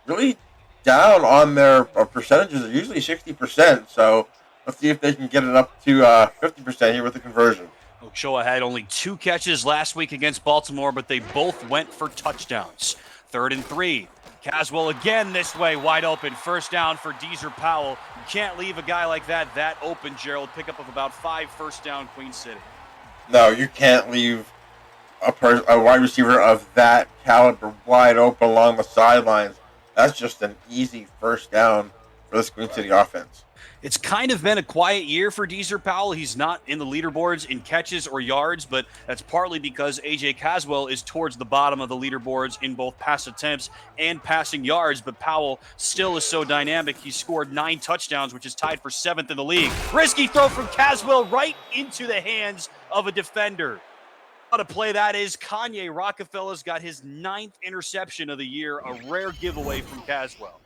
Speaker 2: Really down on their percentages. They're usually 60%, so let's see if they can get it up to 50% here with the conversion.
Speaker 1: Ochoa had only 2 catches last week against Baltimore, but they both went for touchdowns. 3rd and 3. Caswell again this way, wide open. First down for Deezer Powell. You can't leave a guy like that open, Gerald. Pickup of about 5 first down, Queen City.
Speaker 2: No, you can't leave a wide receiver of that caliber wide open along the sidelines. That's just an easy first down for this Queen City offense.
Speaker 1: It's kind of been a quiet year for Deezer Powell. He's not in the leaderboards in catches or yards, but that's partly because A.J. Caswell is towards the bottom of the leaderboards in both pass attempts and passing yards, but Powell still is so dynamic. He scored 9 touchdowns, which is tied for 7th in the league. Risky throw from Caswell right into the hands of a defender. What a play that is. Kanye Rockefeller's got his 9th interception of the year, a rare giveaway from Caswell.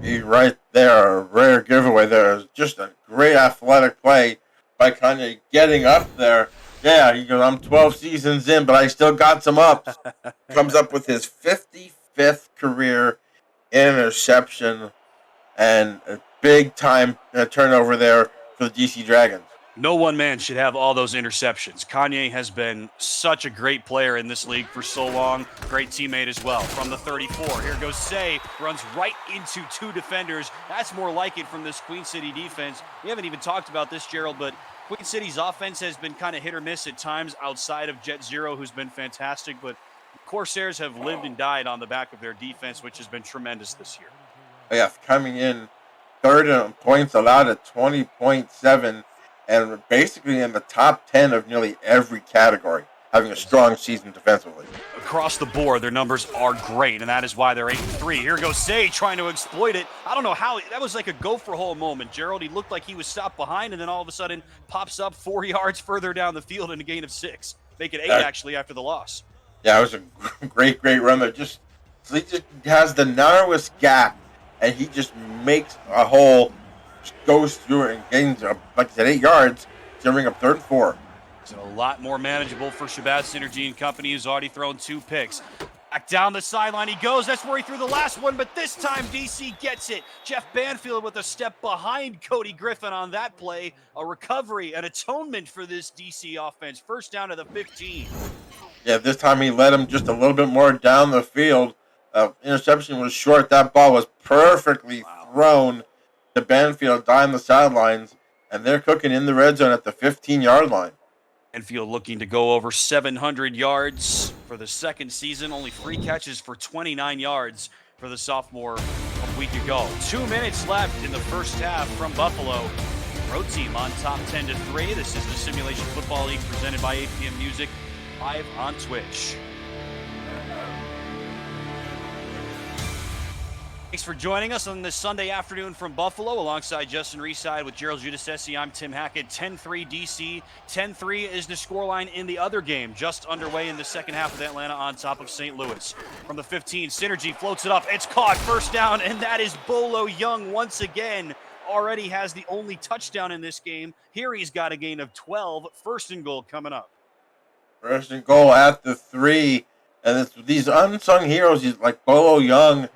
Speaker 2: He's right there, a rare giveaway there. Just a great athletic play by Kanye getting up there. Yeah, he goes, I'm 12 seasons in, but I still got some ups. Comes up with his 55th career interception and a big-time turnover there for the DC Dragons.
Speaker 1: No one man should have all those interceptions. Kanye has been such a great player in this league for so long. Great teammate as well. From the 34, here goes Say. Runs right into 2 defenders. That's more like it from this Queen City defense. We haven't even talked about this, Gerald, but Queen City's offense has been kind of hit or miss at times outside of Jet Zero, who's been fantastic. But Corsairs have lived and died on the back of their defense, which has been tremendous this year.
Speaker 2: Yes, coming in 3rd in points allowed at 20.7. And basically in the top 10 of nearly every category, having a strong season defensively.
Speaker 1: Across the board, their numbers are great, and that is why they're 8-3. Here goes Say trying to exploit it. I don't know how. That was like a go-for-hole moment, Gerald. He looked like he was stopped behind, and then all of a sudden pops up 4 yards further down the field in a gain of 6. Make it 8, actually, after the loss.
Speaker 2: Yeah, it was a great run there. He just has the narrowest gap, and he just makes a hole, goes through it and gains, like I said, 8 yards, to bring up 3rd and 4.
Speaker 1: It's a lot more manageable for Shabazz Synergy and company, who's already thrown 2 picks. Back down the sideline he goes. That's where he threw the last one, but this time DC gets it. Jeff Banfield with a step behind Cody Griffin on that play. A recovery, an atonement for this DC offense. First down to the 15.
Speaker 2: Yeah, this time he led him just a little bit more down the field. Interception was short. That ball was perfectly thrown to Banfield down the sidelines, and they're cooking in the red zone at the 15-yard line.
Speaker 1: Banfield looking to go over 700 yards for the second season. Only 3 catches for 29 yards for the sophomore a week ago. 2 minutes left in the first half from Buffalo. Road team on top 10-3. This is the Simulation Football League presented by APM Music, live on Twitch. Thanks for joining us on this Sunday afternoon from Buffalo. Alongside Justin Reeside with Gerald Giudice, I'm Tim Hackett. 10-3 DC. 10-3 is the scoreline in the other game, just underway in the second half of Atlanta on top of St. Louis. From the 15, Synergy floats it up. It's caught. First down, and that is Bolo Young once again. Already has the only touchdown in this game. Here he's got a gain of 12. First and goal coming up.
Speaker 2: First and goal at the 3. And it's these unsung heroes, like Bolo Young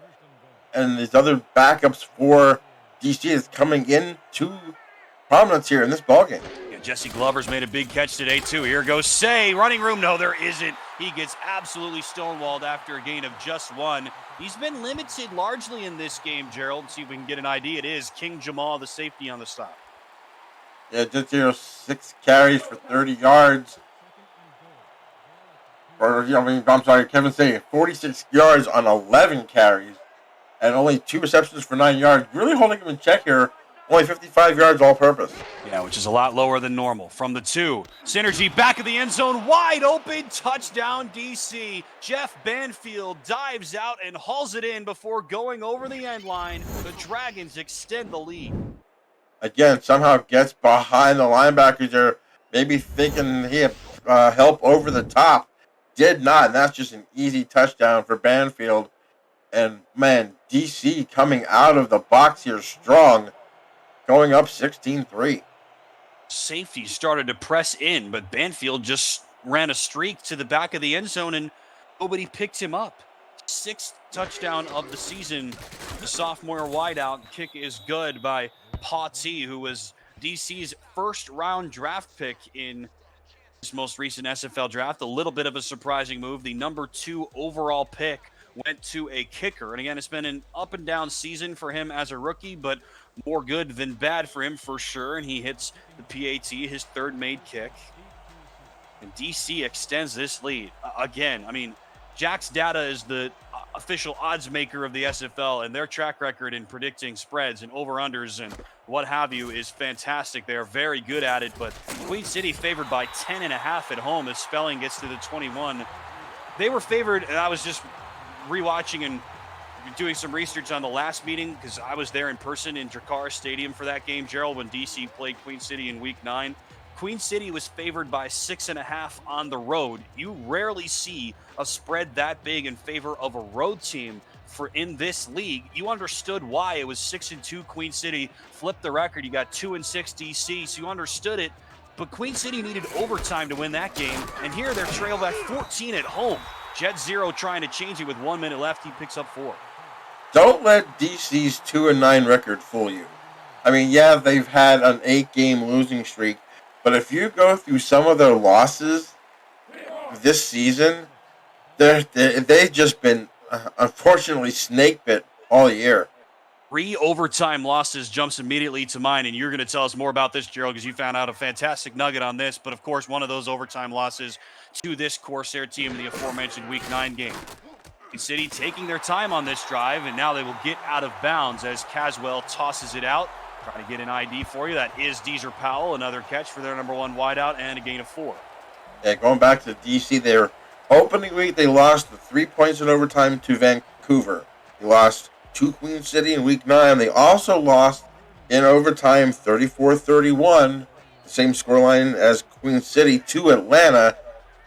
Speaker 2: and these other backups for DC is coming into prominence here in this ballgame.
Speaker 1: Yeah, Jesse Glover's made a big catch today, too. Here goes Say. Running room. No, there isn't. He gets absolutely stonewalled after a gain of just 1. He's been limited largely in this game, Gerald. See if we can get an idea. It is King Jamal, the safety on the stop.
Speaker 2: Yeah, just 6 carries for 30 yards. Kevin Say 46 yards on 11 carries. And only 2 receptions for 9 yards. Really holding him in check here. Only 55 yards all purpose.
Speaker 1: Yeah, which is a lot lower than normal. From the 2, Synergy back of the end zone, wide open, touchdown DC. Jeff Banfield dives out and hauls it in before going over the end line. The Dragons extend the lead.
Speaker 2: Again, somehow gets behind the linebackers there. Maybe thinking he had help over the top. Did not, and that's just an easy touchdown for Banfield. And, man, DC coming out of the box here strong, going up 16-3.
Speaker 1: Safety started to press in, but Banfield just ran a streak to the back of the end zone, and nobody picked him up. 6th touchdown of the season. The sophomore wideout kick is good by Pa T, who was DC's first-round draft pick in this most recent SFL draft. A little bit of a surprising move. The number 2 overall pick went to a kicker. And again, it's been an up and down season for him as a rookie, but more good than bad for him for sure. And he hits the PAT, his 3rd made kick. And DC extends this lead. Again, I mean, Jack's Data is the official odds maker of the SFL, and their track record in predicting spreads and over-unders and what have you is fantastic. They are very good at it, but Queen City favored by 10.5 at home as Spelling gets to the 21. They were favored, and I was just rewatching and doing some research on the last meeting because I was there in person in Drakkar Stadium for that game, Gerald, when DC played Queen City in Week 9. Queen City was favored by 6.5 on the road. You rarely see a spread that big in favor of a road team for in this league. You understood why it was 6-2 Queen City, flipped the record. You got 2-6 DC, so you understood it. But Queen City needed overtime to win that game, and here they're trailed by 14 at home. Jet Zero trying to change it with 1 minute left. He picks up 4.
Speaker 2: Don't let DC's 2-9 record fool you. I mean, yeah, they've had an 8-game losing streak, but if you go through some of their losses this season, they've just been, unfortunately, snake bit all year.
Speaker 1: 3 overtime losses jumps immediately to mind, and you're going to tell us more about this, Gerald, because you found out a fantastic nugget on this. But, of course, one of those overtime losses to this Corsair team in the aforementioned Week 9 game. Queen City taking their time on this drive, and now they will get out of bounds as Caswell tosses it out. Trying to get an ID for you. That is Deezer Powell, another catch for their number 1 wideout, and a gain of 4.
Speaker 2: Yeah, going back to DC, their opening week, they lost the 3 points in overtime to Vancouver. They lost to Queen City in Week 9. They also lost in overtime 34-31, the same scoreline as Queen City, to Atlanta.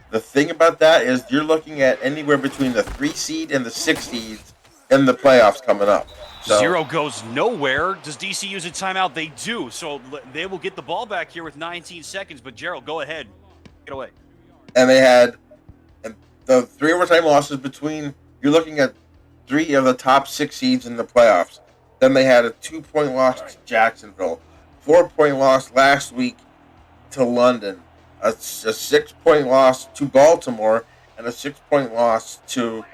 Speaker 2: The thing about that is you're looking at anywhere between the 3 seed and the 6 seeds in the playoffs coming up. So,
Speaker 1: 0 goes nowhere. Does DC use a timeout? They do. So they will get the ball back here with 19 seconds. But Gerald, go ahead. Get away.
Speaker 2: And they had the 3 overtime losses between, you're looking at 3 of the top 6 seeds in the playoffs. Then they had a 2-point loss to Jacksonville, 4-point loss last week to London, a 6-point loss to Baltimore, and a 6-point loss to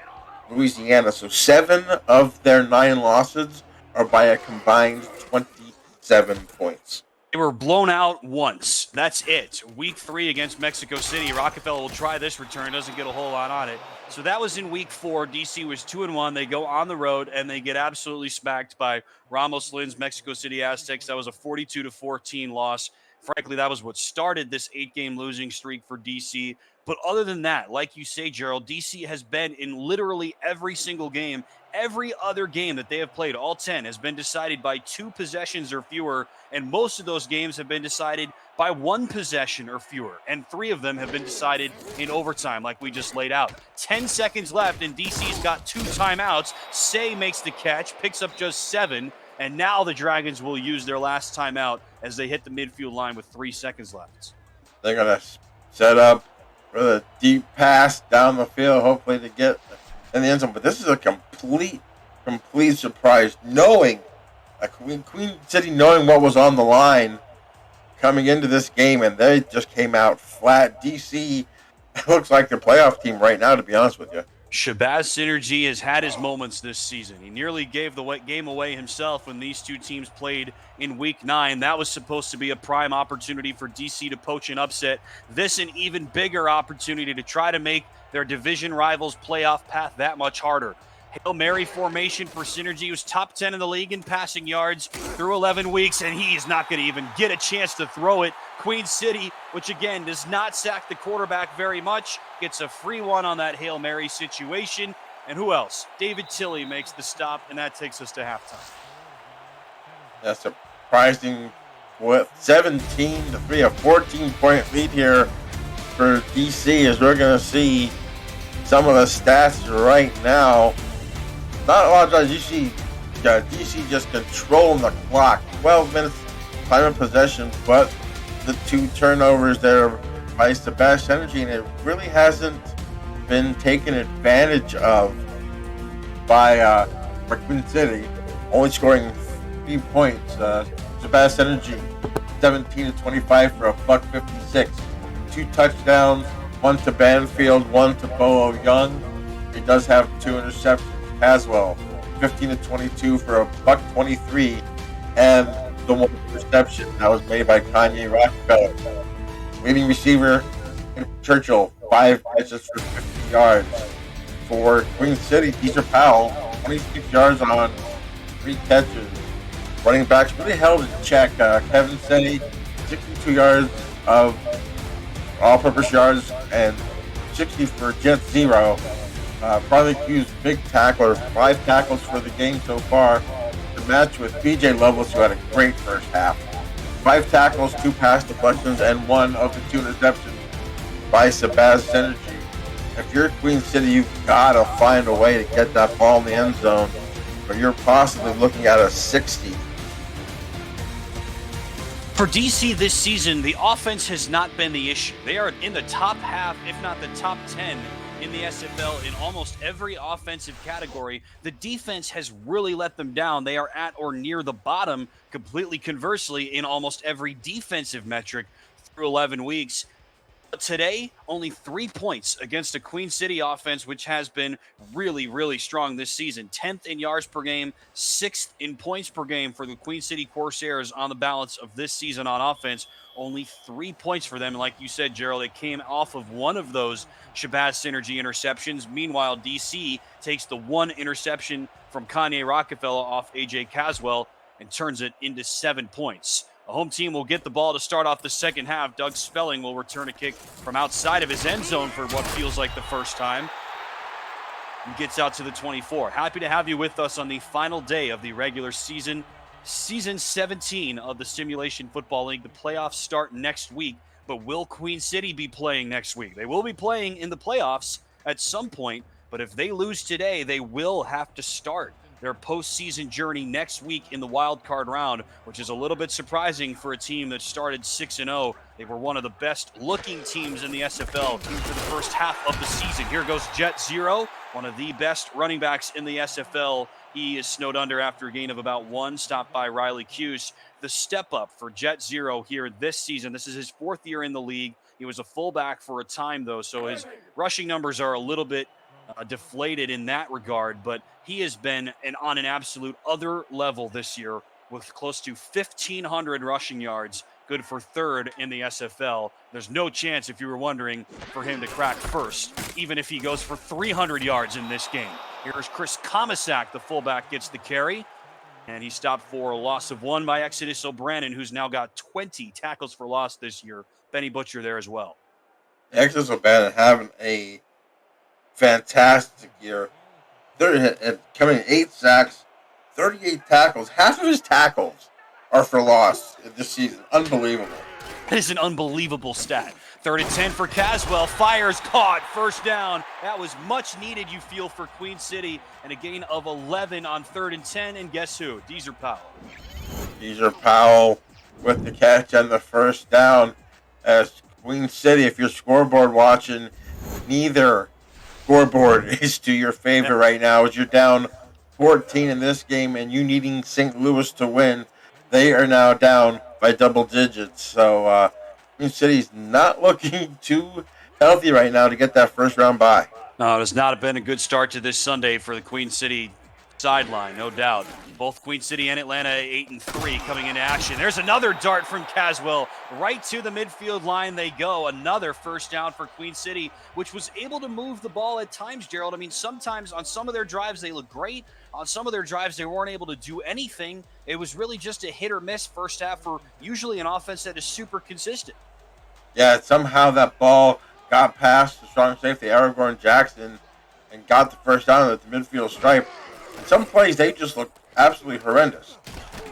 Speaker 2: Louisiana. So 7 of their 9 losses are by a combined 27 points.
Speaker 1: They were blown out once. That's it. Week 3 against Mexico City. Rockefeller will try this return. Doesn't get a whole lot on it. So that was in Week 4. DC was 2-1. They go on the road, and they get absolutely smacked by Ramos Lynn's Mexico City Aztecs. That was a 42-14 loss. Frankly, that was what started this 8-game losing streak for DC. But other than that, like you say, Gerald, DC has been in literally every single game. Every other game that they have played, all 10, has been decided by 2 possessions or fewer, and most of those games have been decided by 1 possession or fewer, and 3 of them have been decided in overtime, like we just laid out. 10 seconds left, and DC's got 2 timeouts. Say makes the catch, picks up just 7, and now the Dragons will use their last timeout as they hit the midfield line with 3 seconds left.
Speaker 2: They're going to set up for the deep pass down the field, hopefully to get in the end zone. But this is a complete surprise, knowing Queen City knowing what was on the line coming into this game, and they just came out flat. DC looks like the playoff team right now, to be honest with you.
Speaker 1: Shabazz Synergy has had his moments this season. He nearly gave the game away himself when these 2 teams played in Week 9. That was supposed to be a prime opportunity for DC to poach an upset. This an even bigger opportunity to try to make their division rivals' playoff path that much harder. Hail Mary formation for Synergy, who's top 10 in the league in passing yards through 11 weeks, and he is not going to even get a chance to throw it. Queen City, which again does not sack the quarterback very much, gets a free one on that Hail Mary situation. And who else? David Tilley makes the stop, and that takes us to halftime.
Speaker 2: That's surprising. With 17-3, a 14-point lead here for DC, as we're going to see some of the stats right now. Not a lot of times you see DC just controlling the clock. 12 minutes time of possession, but the 2 turnovers there by Shabazz Synergy, and it really hasn't been taken advantage of by Queen City, only scoring 3 points. Shabazz Synergy, 17-25 for a $156, 2 touchdowns, 1 to Banfield, 1 to Bo Young. He does have 2 interceptions. Caswell, 15-22 for a $123, and the 1 interception that was made by Kanye Rockefeller. Leading receiver Churchill, 5 catches for 50 yards. For Queen City, Deezer Powell, 26 yards on 3 catches. Running backs really held in check. Kevin City, 62 yards of all-purpose yards and 60 for Jet Zero. Probably Q's big tackler, 5 tackles for the game so far. The match with BJ Loveless, who had a great first half. 5 tackles, 2 pass deflections, and 1 of the 2 interceptions by Shabazz Synergy. If you're Queen City, you've got to find a way to get that ball in the end zone, or you're possibly looking at a 60.
Speaker 1: For DC this season, the offense has not been the issue. They are in the top half, if not the top 10 in the SFL in almost every offensive category. The defense has really let them down. They are at or near the bottom, completely conversely, in almost every defensive metric through 11 weeks. But today, only 3 points against a Queen City offense, which has been really, really strong this season. 10th in yards per game, 6th in points per game for the Queen City Corsairs on the balance of this season on offense. Only 3 points for them. And like you said, Gerald, it came off of one of those Shabazz Synergy interceptions. Meanwhile, DC takes the 1 interception from Kanye Rockefeller off AJ Caswell and turns it into 7 points. The home team will get the ball to start off the second half. Doug Spelling will return a kick from outside of his end zone for what feels like the first time. And gets out to the 24. Happy to have you with us on the final day of the regular season. Season 17 of the Simulation Football League. The playoffs start next week. But will Queen City be playing next week? They will be playing in the playoffs at some point. But if they lose today, they will have to start their postseason journey next week in the wild card round, which is a little bit surprising for a team that started 6-0. They were one of the best looking teams in the SFL for the first half of the season. Here goes Jet Zero, one of the best running backs in the SFL. He is snowed under after a gain of about 1, stopped by Riley Cuse. The step up for Jet Zero here this season. This is his 4th year in the league. He was a fullback for a time, though, so his rushing numbers are a little bit deflated in that regard, but he has been on an absolute other level this year with close to 1,500 rushing yards, good for 3rd in the SFL. There's no chance, if you were wondering, for him to crack 1st, even if he goes for 300 yards in this game. Here's Chris Komisak, the fullback, gets the carry, and he stopped for a loss of 1 by Exodus O'Brien, who's now got 20 tackles for loss this year. Benny Butcher there as well.
Speaker 2: The Exos are bad and having a fantastic year. They're coming in 8 sacks, 38 tackles. Half of his tackles are for loss this season. Unbelievable.
Speaker 1: That is an unbelievable stat. 3rd and 10 for Caswell. Fires caught. First down. That was much needed, you feel, for Queen City. And a gain of 11 on 3rd and 10. And guess who? Deezer Powell.
Speaker 2: Deezer Powell with the catch and the first down. As Queen City, if you're scoreboard watching, neither scoreboard is to your favor right now. As you're down 14 in this game and you needing St. Louis to win, they are now down by double digits. So Queen City's not looking too healthy right now to get that first round bye.
Speaker 1: No, it has not been a good start to this Sunday for the Queen City sideline, no doubt. Both Queen City and Atlanta 8-3 coming into action. There's another dart from Caswell. Right to the midfield line they go. Another first down for Queen City, which was able to move the ball at times, Gerald. I mean, sometimes on some of their drives they look great. On some of their drives they weren't able to do anything. It was really just a hit or miss first half for usually an offense that is super consistent.
Speaker 2: Yeah, somehow that ball got past the strong safety, Aragorn Jackson, and got the first down at the midfield stripe. Some plays, they just look absolutely horrendous.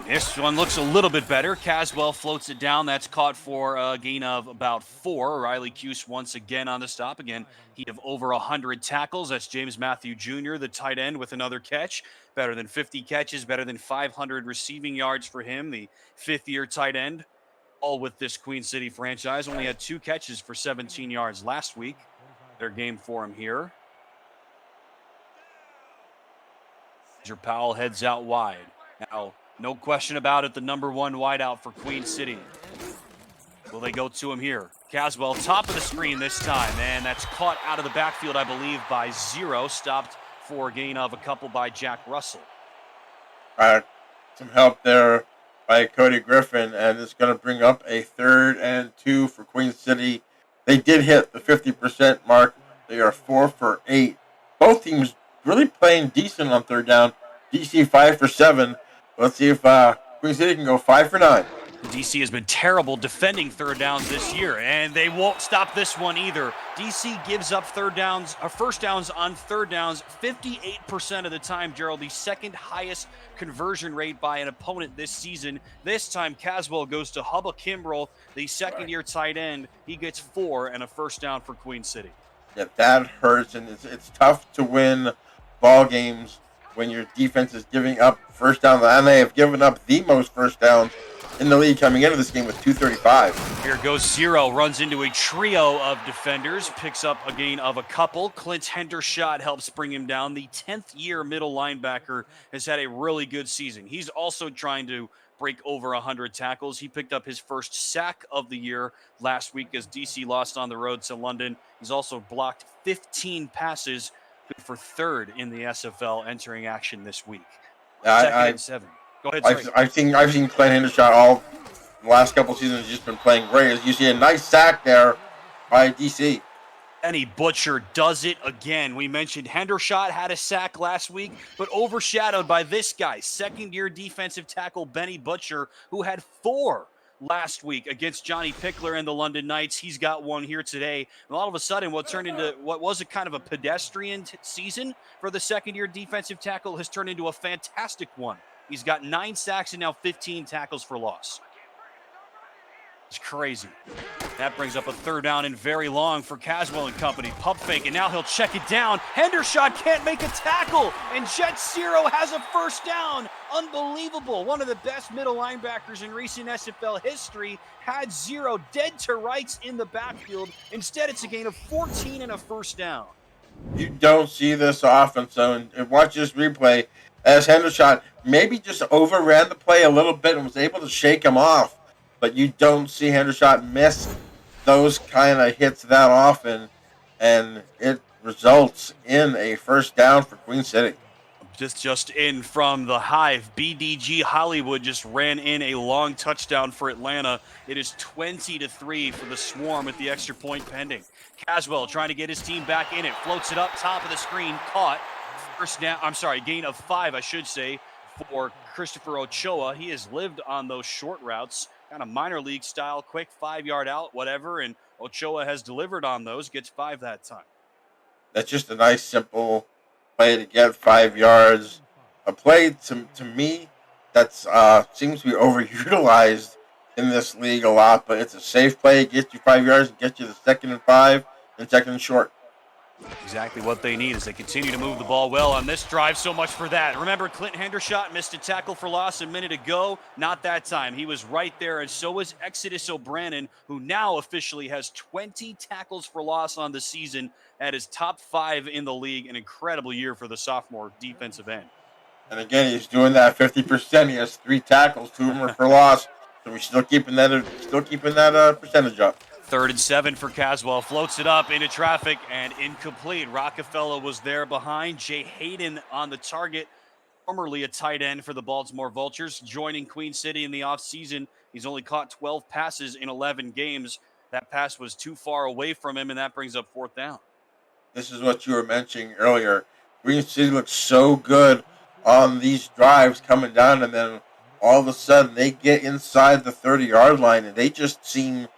Speaker 1: This one looks a little bit better. Caswell floats it down. That's caught for a gain of about 4. Riley Cuse once again on the stop. Again, he'd have over 100 tackles. That's James Matthew Jr., the tight end, with another catch. Better than 50 catches, better than 500 receiving yards for him, the fifth-year tight end. All with this Queen City franchise. Only had 2 catches for 17 yards last week. Their game for him here. Powell heads out wide. Now, no question about it, the number 1 wideout for Queen City. Will they go to him here? Caswell, top of the screen this time, and that's caught out of the backfield, I believe, by 0. Stopped for a gain of a couple by Jack Russell.
Speaker 2: Some help there by Cody Griffin, and it's going to bring up a 3rd and 2 for Queen City. They did hit the 50% mark. They are 4 for 8. Both teams really playing decent on 3rd down. DC 5 for 7. Let's see if Queen City can go 5 for 9.
Speaker 1: DC has been terrible defending 3rd downs this year, and they won't stop this one either. DC gives up first downs on 3rd downs 58% of the time, Gerald, the 2nd highest conversion rate by an opponent this season. This time, Caswell goes to Hubba Kimbrell, the 2nd-year tight end. He gets 4 and a first down for Queen City.
Speaker 2: Yeah, that hurts, and it's tough to win ball games when your defense is giving up first downs, and they have given up the most first downs in the league coming into this game with 235.
Speaker 1: Here goes 0, runs into a trio of defenders, picks up a gain of a couple. Clint Hendershot helps bring him down. The 10th-year middle linebacker has had a really good season. He's also trying to break over 100 tackles. He picked up his first sack of the year last week as DC lost on the road to London. He's also blocked 15 passes, good for 3rd in the SFL entering action this week. 2nd and 7. Go ahead,
Speaker 2: I've seen Clint Hendershot all the last couple seasons. He's just been playing great. As you see a nice sack there by DC.
Speaker 1: Benny Butcher does it again. We mentioned Hendershot had a sack last week, but overshadowed by this guy, 2nd-year defensive tackle Benny Butcher, who had 4 last week against Johnny Pickler and the London Knights. He's got 1 here today. And all of a sudden, what turned into what was a kind of a pedestrian season for the 2nd-year defensive tackle has turned into a fantastic one. He's got 9 sacks and now 15 tackles for loss. It's crazy. That brings up a 3rd down and very long for Caswell and company. Pump fake, and now he'll check it down. Hendershot can't make a tackle, and Jet Zero has a first down. Unbelievable. One of the best middle linebackers in recent SFL history had 0 dead to rights in the backfield. Instead, it's a gain of 14 and a first down.
Speaker 2: You don't see this often, so and watch this replay as Hendershot maybe just overran the play a little bit and was able to shake him off. But you don't see Hendershot miss those kind of hits that often, and it results in a first down for Queen City.
Speaker 1: Just in from the Hive, BDG Hollywood just ran in a long touchdown for Atlanta. It is 20-3 for the Swarm with the extra point pending. Caswell trying to get his team back in it, floats it up top of the screen, caught. First down, gain of 5, I should say, for Christopher Ochoa. He has lived on those short routes. kind of minor league style, quick 5-yard out, whatever. And Ochoa has delivered on those, gets 5 that time.
Speaker 2: That's just a nice, simple play to get 5 yards. A play to me that's seems to be overutilized in this league a lot, but it's a safe play. It gets you 5 yards and gets you the 2nd and 5 and 2nd and short.
Speaker 1: Exactly what they need as they continue to move the ball well on this drive. So much for that. Remember, Clint Hendershot missed a tackle for loss a minute ago. Not that time. He was right there, and so was Exodus O'Brien, who now officially has 20 tackles for loss on the season at his top 5 in the league. An incredible year for the sophomore defensive end.
Speaker 2: And again, he's doing that 50%. He has 3 tackles, 2 of them are for loss. So we're still keeping that percentage up.
Speaker 1: 3rd and 7 for Caswell. Floats it up into traffic and incomplete. Rockefeller was there behind. Jay Hayden on the target, formerly a tight end for the Baltimore Vultures, joining Queen City in the offseason. He's only caught 12 passes in 11 games. That pass was too far away from him, and that brings up 4th down.
Speaker 2: This is what you were mentioning earlier. Green City looks so good on these drives coming down, and then all of a sudden they get inside the 30-yard line, and they just seem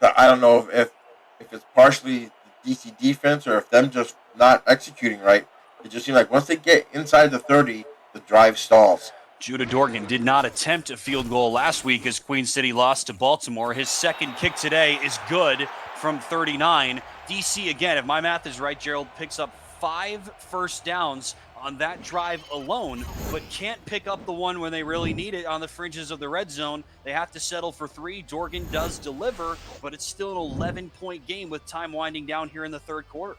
Speaker 2: that I don't know if it's partially the DC defense or if them just not executing right. It just seems like once they get inside the 30, the drive stalls.
Speaker 1: Judah Dorgan did not attempt a field goal last week as Queen City lost to Baltimore. His second kick today is good from 39. DC, again, if my math is right, Gerald, picks up 5 first downs on that drive alone, but can't pick up the one when they really need it on the fringes of the red zone. They have to settle for 3. Dorgan does deliver, but it's still an 11-point game with time winding down here in the 3rd quarter.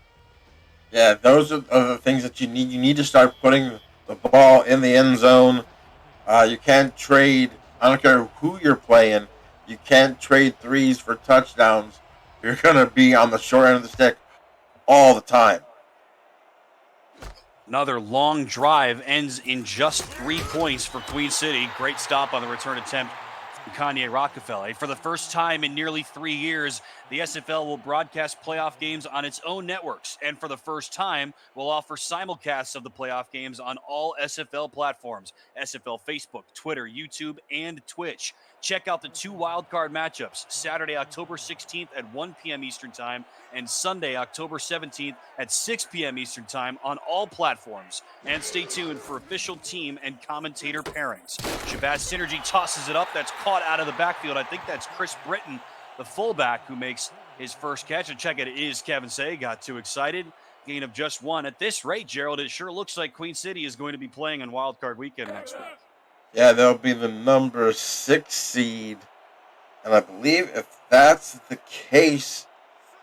Speaker 2: Yeah, those are the things that you need. You need to start putting the ball in the end zone. You can't trade. I don't care who you're playing. You can't trade 3s for touchdowns. You're going to be on the short end of the stick all the time.
Speaker 1: Another long drive ends in just 3 points for Queen City. Great stop on the return attempt from Kanye Rockefeller. For the first time in nearly 3 years, the SFL will broadcast playoff games on its own networks. And for the first time, will offer simulcasts of the playoff games on all SFL platforms. SFL Facebook, Twitter, YouTube, and Twitch. Check out the 2 wildcard matchups, Saturday, October 16th at 1 p.m. Eastern Time and Sunday, October 17th at 6 p.m. Eastern Time on all platforms. And stay tuned for official team and commentator pairings. Shabazz Synergy tosses it up. That's caught out of the backfield. I think that's Chris Britton, the fullback, who makes his first catch. And check it is Kevin Say. Got too excited. Gain of just 1. At this rate, Gerald, it sure looks like Queen City is going to be playing on wildcard weekend next week.
Speaker 2: Yeah, they'll be the number 6 seed. And I believe if that's the case,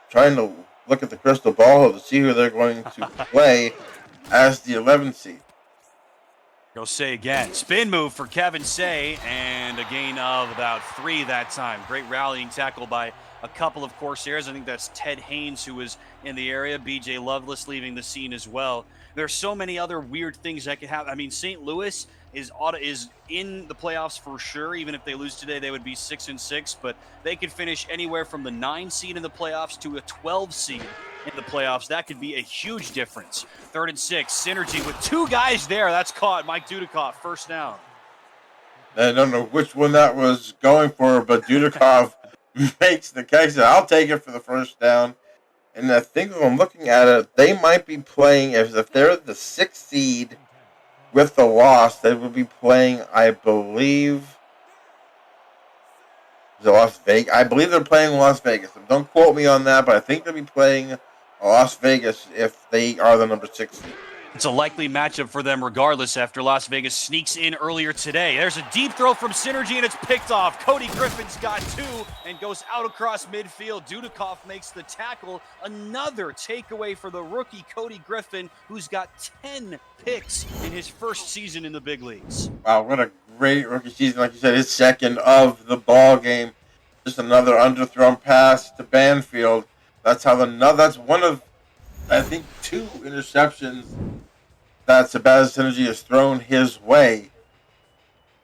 Speaker 2: trying to look at the crystal ball to see who they're going to play as the 11th seed.
Speaker 1: Go Say again. Spin move for Kevin Say, and a gain of about 3 that time. Great rallying tackle by a couple of Corsairs. I think that's Ted Haynes, who was in the area. BJ Loveless leaving the scene as well. There's so many other weird things that could happen. I mean, St. Louis is in the playoffs for sure. Even if they lose today, they would be 6-6, but they could finish anywhere from the 9 seed in the playoffs to a 12 seed in the playoffs. That could be a huge difference. 3rd and 6, Synergy with 2 guys there. That's caught. Mike Dudikoff, first down.
Speaker 2: I don't know which one that was going for, but Dudikoff makes the catch. I'll take it for the first down. And I think when I'm looking at it, they might be playing, if they're the 6th seed with the loss, they will be playing, I believe, Las Vegas. I believe they're playing Las Vegas. Don't quote me on that, but I think they'll be playing Las Vegas if they are the number 6 seed.
Speaker 1: It's a likely matchup for them regardless after Las Vegas sneaks in earlier today. There's a deep throw from Synergy, and it's picked off. Cody Griffin's got 2 and goes out across midfield. Dudikoff makes the tackle. Another takeaway for the rookie Cody Griffin, who's got 10 picks in his first season in the big leagues.
Speaker 2: Wow, what a great rookie season. Like you said, his 2nd of the ball game. Just another underthrown pass to Banfield. That's one of, I think, 2 interceptions that Shabazz Synergy has thrown his way.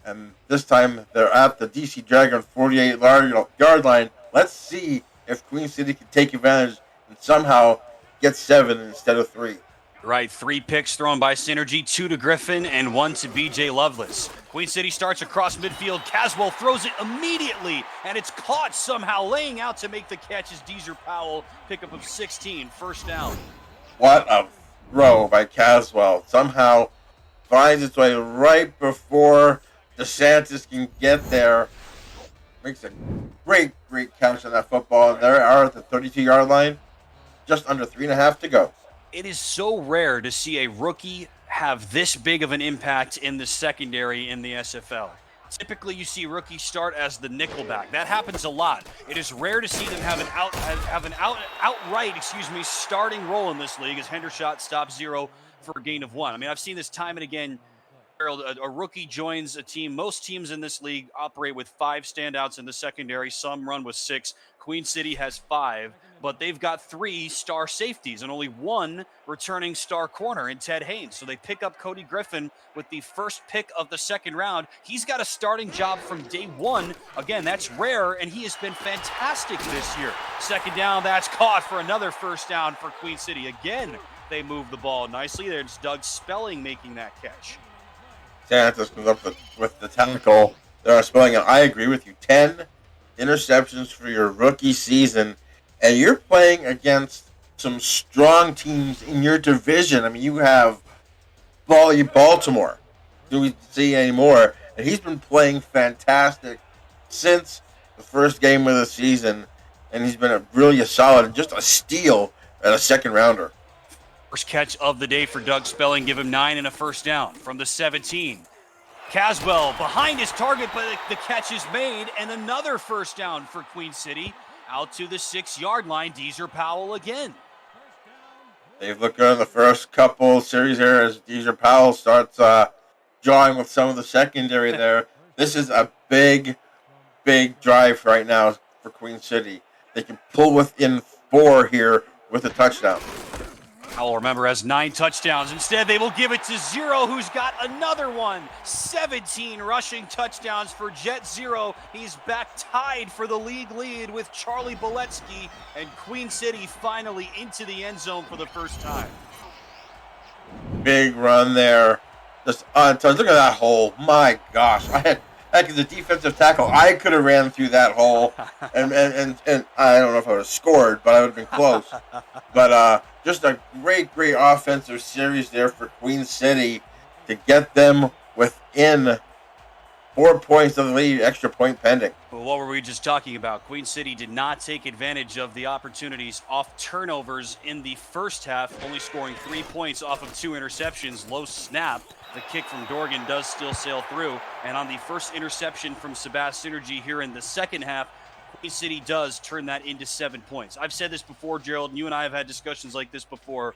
Speaker 2: And this time they're at the DC Dragon 48-yard line. Let's see if Queen City can take advantage and somehow get 7 instead of 3.
Speaker 1: Right, 3 picks thrown by Synergy, 2 to Griffin and 1 to BJ Loveless. Queen City starts across midfield. Caswell throws it immediately, and it's caught somehow, laying out to make the catch is Deezer Powell. Pickup of 16, first down.
Speaker 2: What a throw by Caswell. Somehow finds its way right before DeSantis can get there. Makes a great catch on that football. And there are at the 32-yard line. Just under 3.5 to go.
Speaker 1: It is so rare to see a rookie have this big of an impact in the secondary in the SFL. Typically, you see rookies start as the nickelback. That happens a lot. It is rare to see them have an outright starting role in this league, as Hendershot stops 0 for a gain of 1. I mean, I've seen this time and again. A rookie joins a team. Most teams in this league operate with 5 standouts in the secondary. Some run with 6. Queen City has 5, but they've got 3 star safeties and only 1 returning star corner in Ted Haynes. So they pick up Cody Griffin with the first pick of the second round. He's got a starting job from day 1. Again, that's rare, and he has been fantastic this year. Second down, that's caught for another first down for Queen City. Again, they move the ball nicely. There's Doug Spelling making that catch.
Speaker 2: Santos comes up with the tackle. There are Spelling, and I agree with you. 10 interceptions for your rookie season, and you're playing against some strong teams in your division. I mean, you have Baltimore. Do we see any more? And he's been playing fantastic since the first game of the season, and he's been really solid and just a steal at a second rounder.
Speaker 1: First catch of the day for Doug Spelling. Give him 9 and a first down from the 17. Caswell behind his target, but the catch is made, and another first down for Queen City. Out to the 6-yard line, Deezer Powell again.
Speaker 2: They've looked good in the first couple series here as Deezer Powell starts drawing with some of the secondary there. This is a big drive right now for Queen City. They can pull within 4 here with a touchdown.
Speaker 1: Powell, remember, has 9 touchdowns. Instead, they will give it to Zero, who's got another one. 17 rushing touchdowns for Jet Zero. He's back tied for the league lead with Charlie Boletsky, and Queen City finally into the end zone for the first time.
Speaker 2: Big run there. Just untouched. Look at that hole. My gosh. Heck, as a defensive tackle, I could have ran through that hole, and I don't know if I would have scored, but I would have been close. But just a great offensive series there for Queen City to get them within 4 points of the lead, extra point pending.
Speaker 1: Well, what were we just talking about? Queen City did not take advantage of the opportunities off turnovers in the first half, only scoring 3 points off of 2 interceptions. Low snap. The kick from Dorgan does still sail through. And on the first interception from Sebastian Synergy here in the second half, Queen City does turn that into 7 points. I've said this before, Gerald, and you and I have had discussions like this before.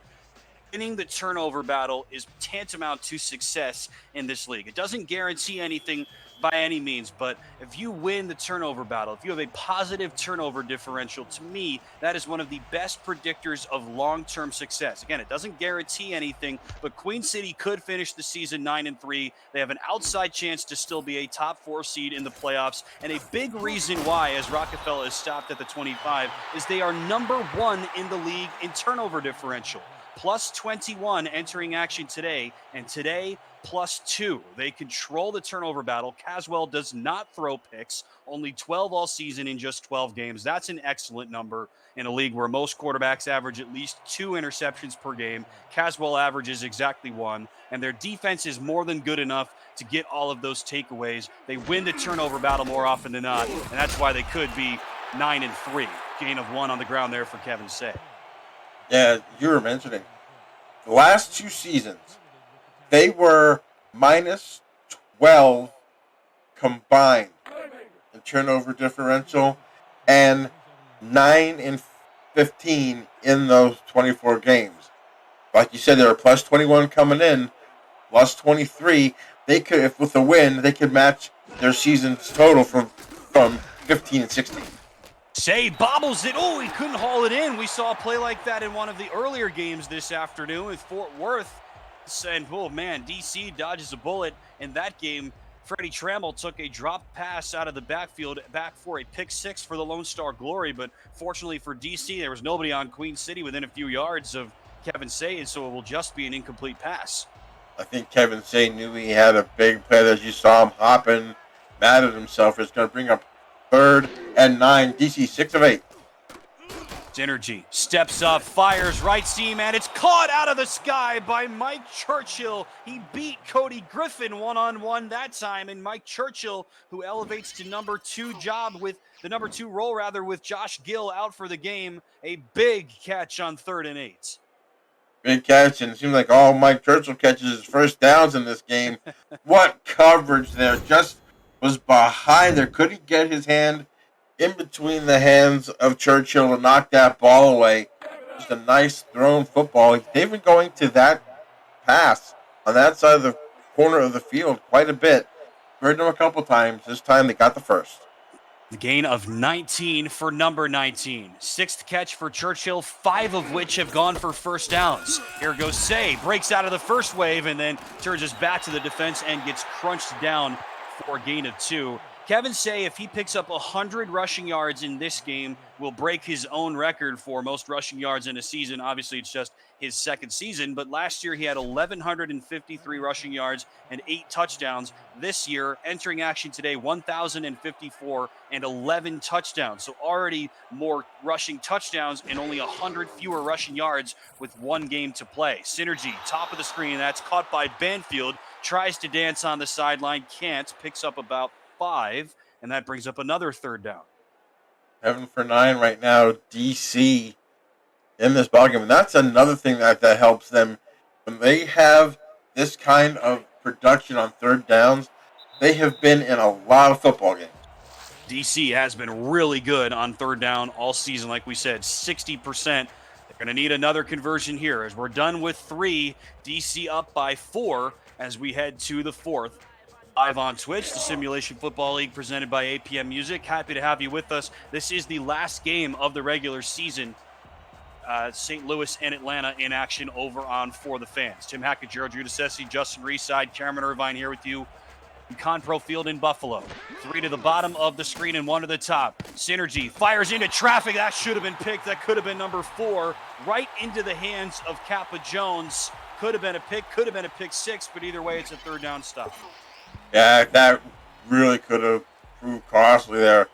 Speaker 1: Winning the turnover battle is tantamount to success in this league. It doesn't guarantee anything by any means, but if you win the turnover battle, if you have a positive turnover differential, to me, that is one of the best predictors of long-term success. Again, it doesn't guarantee anything, but Queen City could finish the season 9-3. They have an outside chance to still be a top 4 seed in the playoffs, and a big reason why, as Rockefeller is stopped at the 25, is they are number 1 in the league in turnover differential. Plus 21 entering action today, and today plus 2. They control the turnover battle. Caswell does not throw picks, only 12 all season in just 12 games. That's an excellent number in a league where most quarterbacks average at least 2 interceptions per game. Caswell averages exactly 1, and their defense is more than good enough to get all of those takeaways. They win the turnover battle more often than not, and that's why they could be 9-3. Gain of 1 on the ground there for Kevin Say.
Speaker 2: Yeah, you were mentioning the last 2 seasons, they were minus 12 combined in turnover differential and 9-15 in those 24 games. Like you said, they were plus 21 coming in, plus 23. They could, if with a win, they could match their season's total from 15-16.
Speaker 1: Say bobbles it. Oh, he couldn't haul it in. We saw a play like that in one of the earlier games this afternoon with Fort Worth. And, oh, man, DC dodges a bullet in that game. Freddie Trammell took a drop pass out of the backfield back for a pick 6 for the Lone Star Glory. But fortunately for DC, there was nobody on Queen City within a few yards of Kevin Say, so it will just be an incomplete pass.
Speaker 2: I think Kevin Say knew he had a big play as you saw him hopping, mad at himself. It's going to bring up 3rd and 9. DC 6 of 8.
Speaker 1: Synergy steps up, fires right seam, and it's caught out of the sky by Mike Churchill. He beat Cody Griffin one-on-one that time, and Mike Churchill, who elevates to number 2 job with the number 2 role rather with Josh Gill out for the game. A big catch on 3rd and 8.
Speaker 2: Big catch, and it seems like all Mike Churchill catches his first downs in this game. What coverage there. Just was behind there. Couldn't get his hand in between the hands of Churchill to knock that ball away. Just a nice thrown football. They've been going to that pass on that side of the corner of the field quite a bit. Heard them a couple times. This time they got the first.
Speaker 1: The gain of 19 for number 19. 6th catch for Churchill, 5 of which have gone for first downs. Here goes Say, breaks out of the first wave and then turns his back to the defense and gets crunched down for a gain of 2. Kevin Say, if he picks up 100 rushing yards in this game, will break his own record for most rushing yards in a season. Obviously, it's just his second season, but last year he had 1,153 rushing yards and 8 touchdowns. This year, entering action today, 1,054 and 11 touchdowns. So already more rushing touchdowns and only 100 fewer rushing yards with 1 game to play. Synergy, top of the screen, that's caught by Banfield, tries to dance on the sideline, can't, picks up about 5, and that brings up another 3rd down.
Speaker 2: 7 for 9 right now, DC in this ballgame. And that's another thing that helps them. When they have this kind of production on 3rd downs, they have been in a lot of football games.
Speaker 1: DC has been really good on 3rd down all season, like we said, 60%. They're going to need another conversion here as we're done with 3. DC up by 4 as we head to the 4th. Live on Twitch, the Simulation Football League presented by APM Music. Happy to have you with us. This is the last game of the regular season. St. Louis and Atlanta in action over on For the Fans. Tim Hackett, Gerald Giudice, Justin Reeside, Cameron Irvine here with you in Conpro Field in Buffalo. 3 to the bottom of the screen and 1 to the top. Synergy fires into traffic. That should have been picked. That could have been number 4. Right into the hands of Kappa Jones. Could have been a pick, could have been a pick 6, but either way, it's a 3rd down stop.
Speaker 2: Yeah, that really could have proved costly there.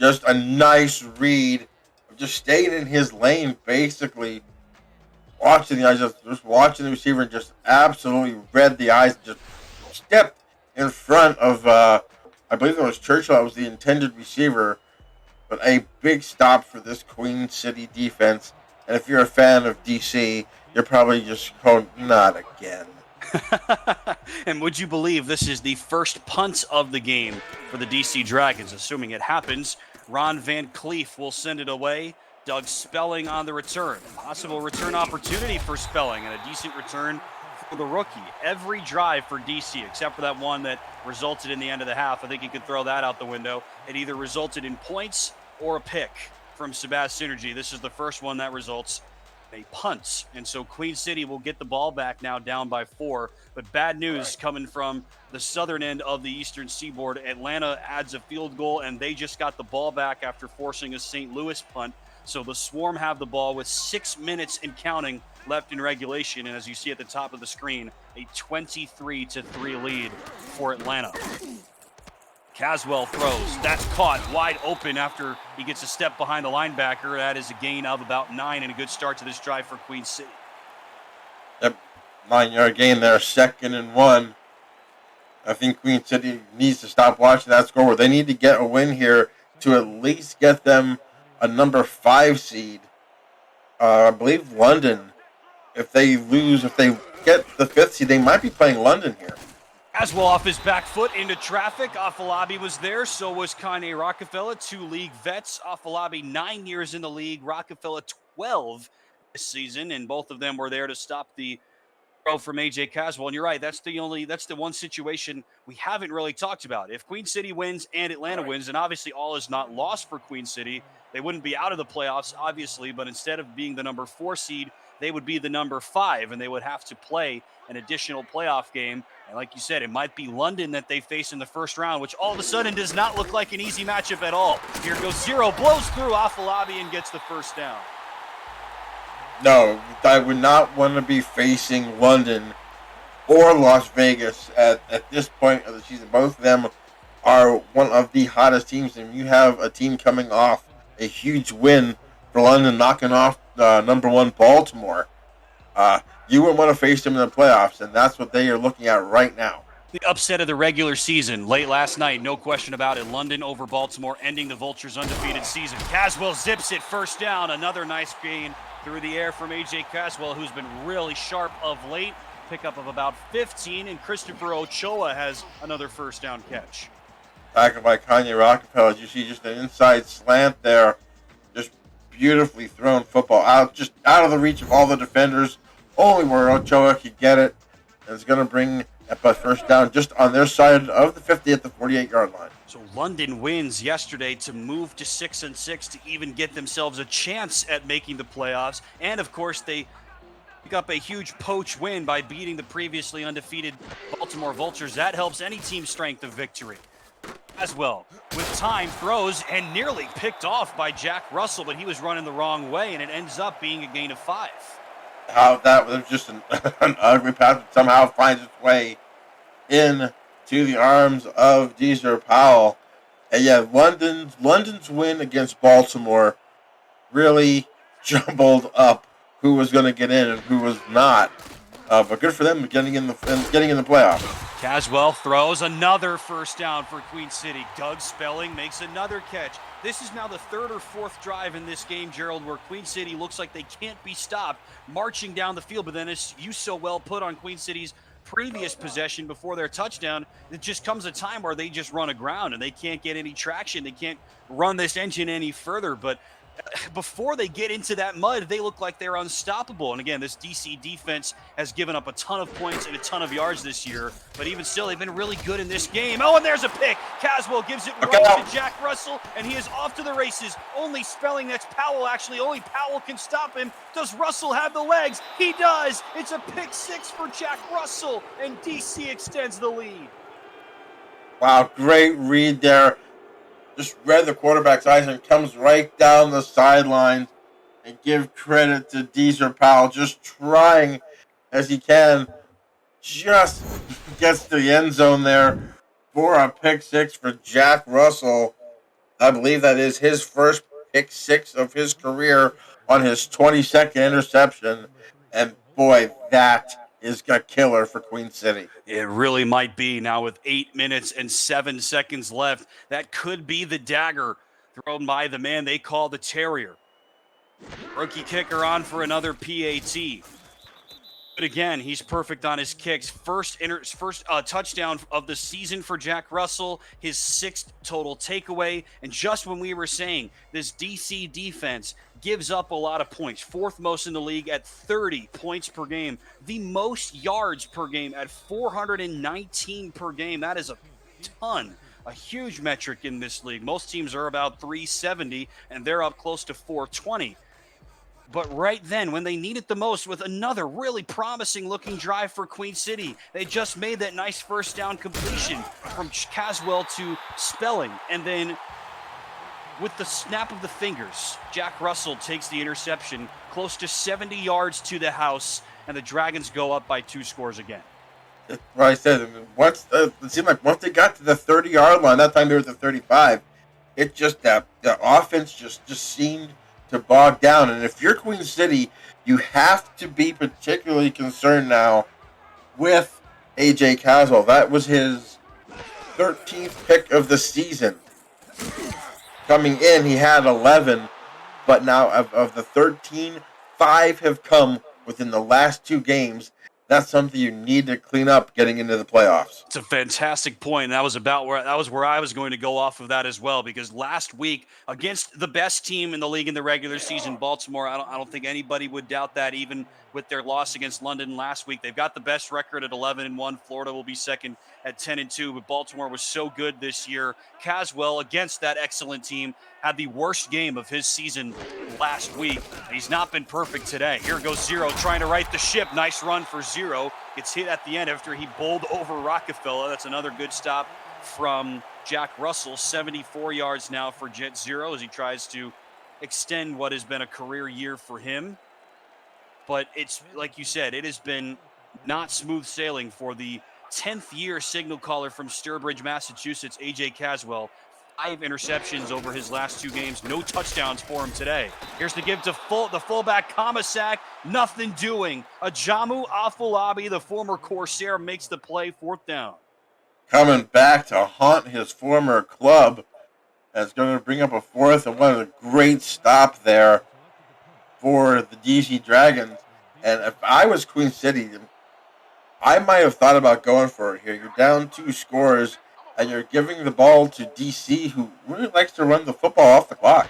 Speaker 2: Just a nice read. Just staying in his lane, basically. Watching the eyes, just watching the receiver and just absolutely read the eyes. Just stepped in front of, I believe it was Churchill. That was the intended receiver. But a big stop for this Queen City defense. And if you're a fan of DC, you're probably just going, not again.
Speaker 1: And would you believe this is the first punt of the game for the DC Dragons? Assuming it happens, Ron Van Cleef will send it away. Doug Spelling on the return. Possible return opportunity for Spelling and a decent return for the rookie. Every drive for DC, except for that one that resulted in the end of the half. I think you could throw that out the window. It either resulted in points or a pick from Sebastian Synergy. This is the first one that results a punt, and so Queen City will get the ball back now down by 4, but bad news coming from the southern end of the eastern seaboard. Atlanta adds a field goal, and they just got the ball back after forcing a St. Louis punt, so the Swarm have the ball with 6 minutes and counting left in regulation, and as you see at the top of the screen, a 23-3 lead for Atlanta. Caswell throws. That's caught wide open after he gets a step behind the linebacker. That is a gain of about 9 and a good start to this drive for Queen City.
Speaker 2: Yep, 9-yard gain there, 2nd and 1. I think Queen City needs to stop watching that scoreboard. They need to get a win here to at least get them a number 5 seed. I believe London. If they lose, if they get the 5th seed, they might be playing London here.
Speaker 1: Caswell off his back foot into traffic. Afalabi was there, so was Kanye Rockefeller, 2 league vets. Afalabi 9 years in the league, Rockefeller 12 this season, and both of them were there to stop the throw from AJ Caswell. And you're right, that's the one situation we haven't really talked about. If Queen City wins and Atlanta wins, and obviously all is not lost for Queen City, they wouldn't be out of the playoffs, obviously, but instead of being the number 4 seed, they would be the number 5, and they would have to play an additional playoff game. And like you said, it might be London that they face in the first round, which all of a sudden does not look like an easy matchup at all. Here goes Zero, blows through Afalabi and gets the first down.
Speaker 2: No, I would not want to be facing London or Las Vegas at this point of the season. Both of them are one of the hottest teams, and you have a team coming off a huge win for London, knocking off number one Baltimore. You wouldn't want to face them in the playoffs, and that's what they are looking at right now.
Speaker 1: The upset of the regular season late last night, no question about it. London over Baltimore, ending the Vultures' undefeated season. Caswell zips it first down. Another nice gain through the air from A.J. Caswell, who's been really sharp of late. Pickup of about 15, and Christopher Ochoa has another first down catch.
Speaker 2: Tackled by Kanye Rockefeller. You see just an inside slant there. Just beautifully thrown football just out of the reach of all the defenders. Only where Ochoa could get it. And it's going to bring a first down just on their side of the 50 at the 48-yard line.
Speaker 1: So London wins yesterday to move to 6-6 to even get themselves a chance at making the playoffs. And of course, they pick up a huge poach win by beating the previously undefeated Baltimore Vultures. That helps any team's strength of victory. As well, with time, throws and nearly picked off by Jack Russell, but he was running the wrong way, and it ends up being a gain of 5.
Speaker 2: How that was just an ugly pass that somehow finds its way in to the arms of Deezer Powell. And yeah, London's win against Baltimore really jumbled up who was going to get in and who was not. But good for them getting in the playoffs.
Speaker 1: Caswell throws another first down for Queen City. Doug Spelling makes another catch. This is now the third or fourth drive in this game, Gerald, where Queen City looks like they can't be stopped marching down the field. But then, as you so well put on Queen City's previous possession before their touchdown, it just comes a time where they just run aground and they can't get any traction. They can't run this engine any further. But before they get into that mud, they look like they're unstoppable. And again, this DC defense has given up a ton of points and a ton of yards this year, but even still, they've been really good in this game. Oh, and there's a pick. Caswell gives it right to Jack Russell, and he is off to the races. Only Spelling, that's Powell, actually. Only Powell can stop him. Does Russell have the legs? He does. It's a pick 6 for Jack Russell, and DC extends the lead.
Speaker 2: Wow, great read there. Just read the quarterback's eyes and comes right down the sidelines, and give credit to Deezer Powell, just trying as he can, just gets to the end zone there for a pick 6 for Jack Russell. I believe that is his first pick 6 of his career on his 22nd interception, and boy, that is a killer for Queen City.
Speaker 1: It really might be now with 8 minutes and 7 seconds left. That could be the dagger thrown by the man they call the Terrier. Rookie kicker on for another PAT. But again, he's perfect on his kicks. First touchdown of the season for Jack Russell, his 6th total takeaway. And just when we were saying this DC defense gives up a lot of points, 4th most in the league at 30 points per game, the most yards per game at 419 per game. That is a ton, a huge metric in this league. Most teams are about 370, and they're up close to 420. But right then, when they need it the most, with another really promising looking drive for Queen City, they just made that nice first down completion from Caswell to Spelling. And then with the snap of the fingers, Jack Russell takes the interception close to 70 yards to the house, and the Dragons go up by 2 scores again.
Speaker 2: That's what I said. It seemed like once they got to the 30-yard line, that time they were at the 35, it just, the offense just seemed to bog down. And if you're Queen City, you have to be particularly concerned now with A.J. Caswell. That was his 13th pick of the season. Coming in, he had 11, but now of the 13, 5 have come within the last 2 games. That's something you need to clean up getting into the playoffs.
Speaker 1: It's a fantastic point, and that was where I was going to go off of that as well, because last week against the best team in the league in the regular season, Baltimore, I don't think anybody would doubt that, even with their loss against London last week. They've got the best record at 11-1. Florida will be second at 10-2, but Baltimore was so good this year. Caswell, against that excellent team, had the worst game of his season last week. He's not been perfect today. Here goes Zero trying to right the ship. Nice run for Zero. Gets hit at the end after he bowled over Rockefeller. That's another good stop from Jack Russell. 74 yards now for Jet Zero as he tries to extend what has been a career year for him. but it's like you said, it has been not smooth sailing for the 10th year signal caller from Sturbridge, Massachusetts, AJ Caswell. 5 interceptions over his last 2 games, no touchdowns for him today. Here's the give to the fullback Kamasak, nothing doing. Ajamu Afolabi, the former Corsair, makes the play, 4th down.
Speaker 2: Coming back to haunt his former club. That's going to bring up a 4th and 1. A great stop there for the DC Dragons. And if I was Queen City, I might have thought about going for it here. You're down 2 scores, and you're giving the ball to DC, who really likes to run the football off the clock.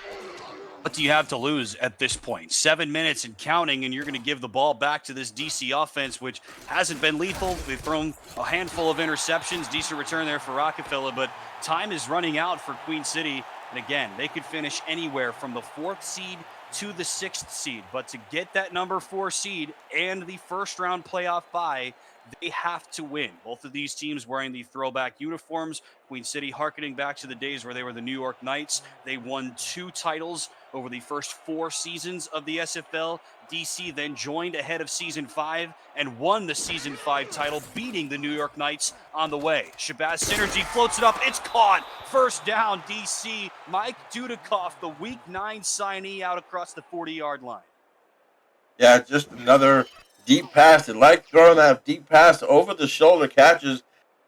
Speaker 1: What do you have to lose at this point? 7 minutes and counting, and you're going to give the ball back to this DC offense, which hasn't been lethal. They've thrown a handful of interceptions. Decent return there for Rockefeller, but time is running out for Queen City. And again, they could finish anywhere from the 4th seed to the 6th seed. But to get that number 4 seed and the first round playoff bye, they have to win. Both of these teams wearing the throwback uniforms. Queen City harkening back to the days where they were the New York Knights. They won 2 titles over the first 4 seasons of the SFL. DC then joined ahead of Season 5 and won the Season 5 title, beating the New York Knights on the way. Shabazz Synergy floats it up. It's caught. First down, DC. Mike Dudikoff, the Week 9 signee, out across the 40-yard line.
Speaker 2: Yeah, just another deep pass. They like throwing that deep pass over the shoulder catches.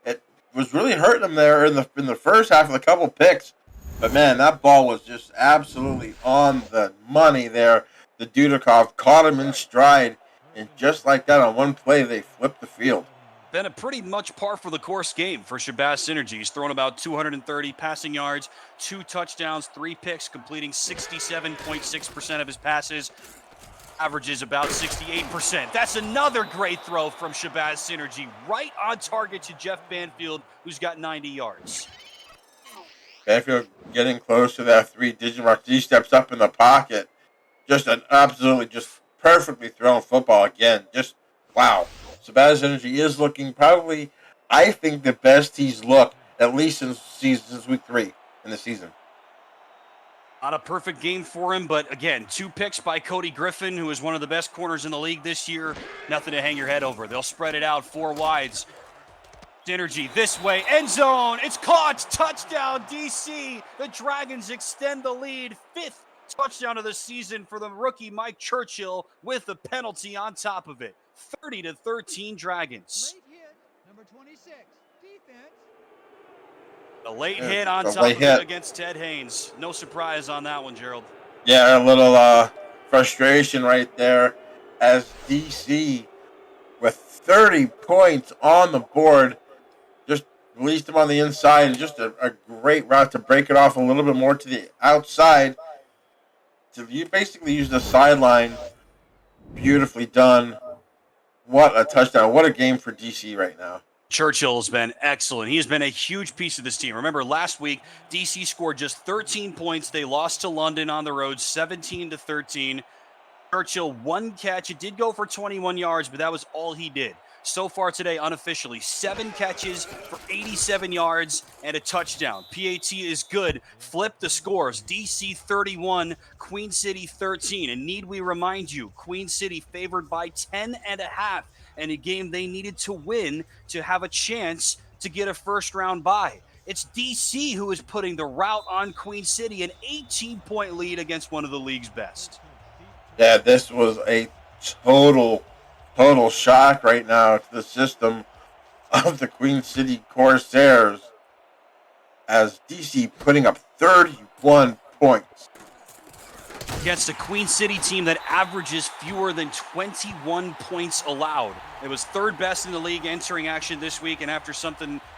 Speaker 2: It was really hurting them there in the first half with a couple picks. But man, that ball was just absolutely on the money there. The Dudikoff caught him in stride, and just like that, on one play, they flipped the field.
Speaker 1: Been a pretty much par for the course game for Shabazz Synergy. He's thrown about 230 passing yards, 2 touchdowns, 3 picks, completing 67.6% of his passes. Averages about 68%. That's another great throw from Shabazz Synergy, right on target to Jeff Banfield, who's got 90 yards.
Speaker 2: Banfield getting close to that 3-digit mark. He steps up in the pocket. Just an absolutely just perfectly thrown football again. Just wow. Shabazz Synergy is looking probably, I think, the best he's looked, at least since week 3 in the season.
Speaker 1: Not a perfect game for him, but again, 2 picks by Cody Griffin, who is one of the best corners in the league this year. Nothing to hang your head over. They'll spread it out, 4 wides. Synergy this way, end zone. It's caught. Touchdown, DC. The Dragons extend the lead. 5th touchdown of the season for the rookie Mike Churchill with the penalty on top of it. 30-13 Dragons.
Speaker 3: Late hit, number 26, defense.
Speaker 1: A late hit on top of it against Ted Haynes. No surprise on that one, Gerald.
Speaker 2: Yeah, a little frustration right there as DC, with 30 points on the board, just released him on the inside, and just a great route to break it off a little bit more to the outside. So you basically use the sideline. Beautifully done. What a touchdown. What a game for DC right now.
Speaker 1: Churchill has been excellent. He has been a huge piece of this team. Remember, last week, DC scored just 13 points. They lost to London on the road, 17-13. Churchill, 1 catch. It did go for 21 yards, but that was all he did. So far today, unofficially, 7 catches for 87 yards and a touchdown. PAT is good. Flip the scores. DC 31, Queen City 13. And need we remind you, Queen City favored by 10.5 in a game they needed to win to have a chance to get a first-round bye. It's DC who is putting the rout on Queen City, an 18-point lead against one of the league's best.
Speaker 2: Yeah, this was a total shock right now to the system of the Queen City Corsairs, as DC putting up 31 points.
Speaker 1: Against a Queen City team that averages fewer than 21 points allowed. It was 3rd best in the league entering action this week, and after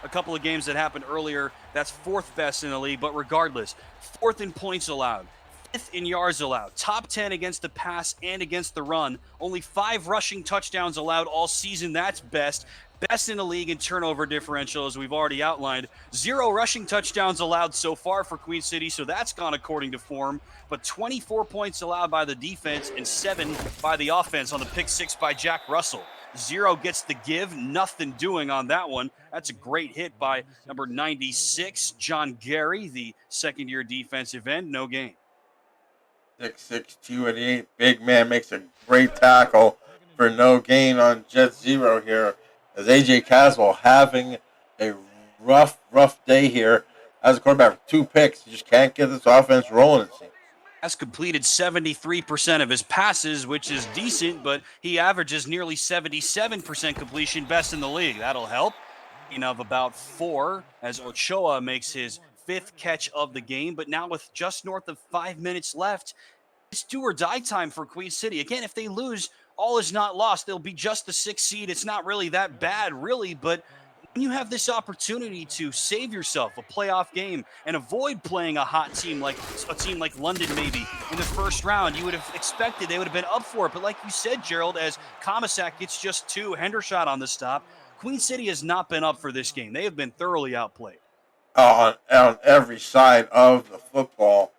Speaker 1: a couple of games that happened earlier, that's 4th best in the league. But regardless, 4th in points allowed, 5th in yards allowed, top 10 against the pass and against the run. Only 5 rushing touchdowns allowed all season. That's best. Best in the league in turnover differential, as we've already outlined. 0 rushing touchdowns allowed so far for Queen City, so that's gone according to form. But 24 points allowed by the defense and 7 by the offense on the pick 6 by Jack Russell. 0 gets the give, nothing doing on that one. That's a great hit by number 96, John Gary, the second-year defensive end. No gain.
Speaker 2: 6'6", 288. Big man makes a great tackle for no gain on Jet Zero here. As AJ Caswell having a rough day here as a quarterback with 2 picks. He just can't get this offense rolling, it seems.
Speaker 1: Has completed 73% of his passes, which is decent, but he averages nearly 77% completion, best in the league. That'll help. Of about 4 as Ochoa makes his 5th catch of the game, but now with just north of 5 minutes left, it's do or die time for Queen City. Again, if they lose, all is not lost. They'll be just the 6th seed. It's not really that bad, really, but when you have this opportunity to save yourself a playoff game and avoid playing a team like London maybe in the first round, you would have expected they would have been up for it. But like you said, Gerald, as Comisac gets just 2, Hendershot on the stop, Queen City has not been up for this game. They have been thoroughly outplayed.
Speaker 2: On every side of the football.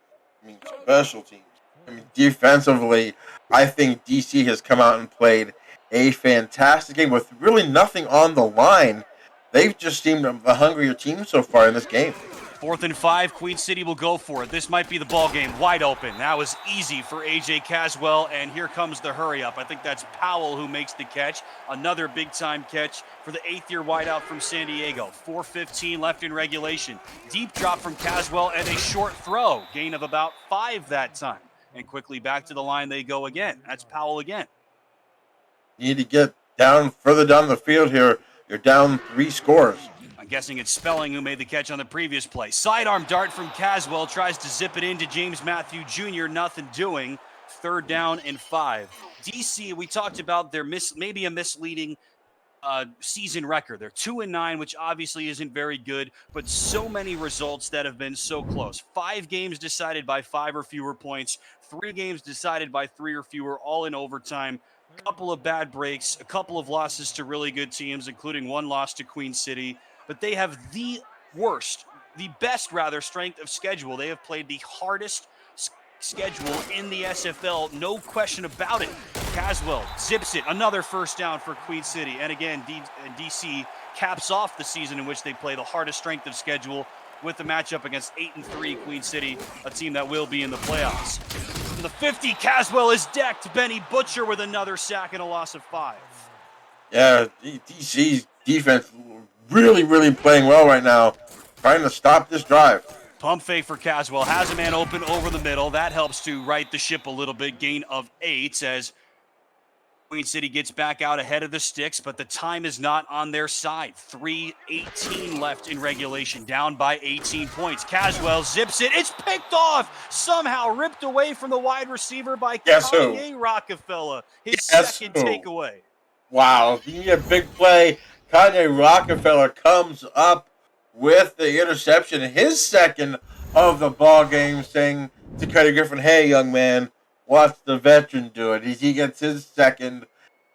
Speaker 2: I mean, special teams. I mean, defensively, I think DC has come out and played a fantastic game with really nothing on the line. They've just seemed a hungrier team so far in this game.
Speaker 1: 4th and 5, Queen City will go for it. This might be the ball game, wide open. That was easy for AJ Caswell, and here comes the hurry up. I think that's Powell who makes the catch. Another big-time catch for the 8th-year wideout from San Diego. 4:15 left in regulation. Deep drop from Caswell and a short throw. Gain of about 5 that time. And quickly back to the line they go again. That's Powell again.
Speaker 2: You need to get further down the field here. You're down 3 scores.
Speaker 1: I'm guessing it's Spelling who made the catch on the previous play. Sidearm dart from Caswell, tries to zip it into James Matthew Jr., nothing doing. 3rd down and 5. DC, we talked about their maybe a misleading season record. They're 2-9, which obviously isn't very good, but so many results that have been so close. 5 games decided by 5 or fewer points, 3 games decided by 3 or fewer, all in overtime. A couple of bad breaks, a couple of losses to really good teams, including 1 loss to Queen City. But they have the best strength of schedule. They have played the hardest schedule in the SFL, no question about it. Caswell zips it, another 1st down for Queen City. And again, DC caps off the season in which they play the hardest strength of schedule with the matchup against 8-3 Queen City, a team that will be in the playoffs. From the 50, Caswell is decked. Benny Butcher with another sack and a loss of 5.
Speaker 2: Yeah, DC's defense really playing well right now, trying to stop this drive.
Speaker 1: Pump fake for Caswell, has a man open over the middle. That helps to right the ship a little bit. Gain of 8 as Queen City gets back out ahead of the sticks, but the time is not on their side. 3:18 left in regulation, down by 18 points. Caswell zips it. It's picked off, somehow ripped away from the wide receiver by Kanye Rockefeller. His second takeaway.
Speaker 2: Wow, you need a big play. Kanye Rockefeller comes up with the interception, his 2nd of the ball game, saying to Cody Griffin, "Hey, young man, watch the veteran do it." He gets his 2nd,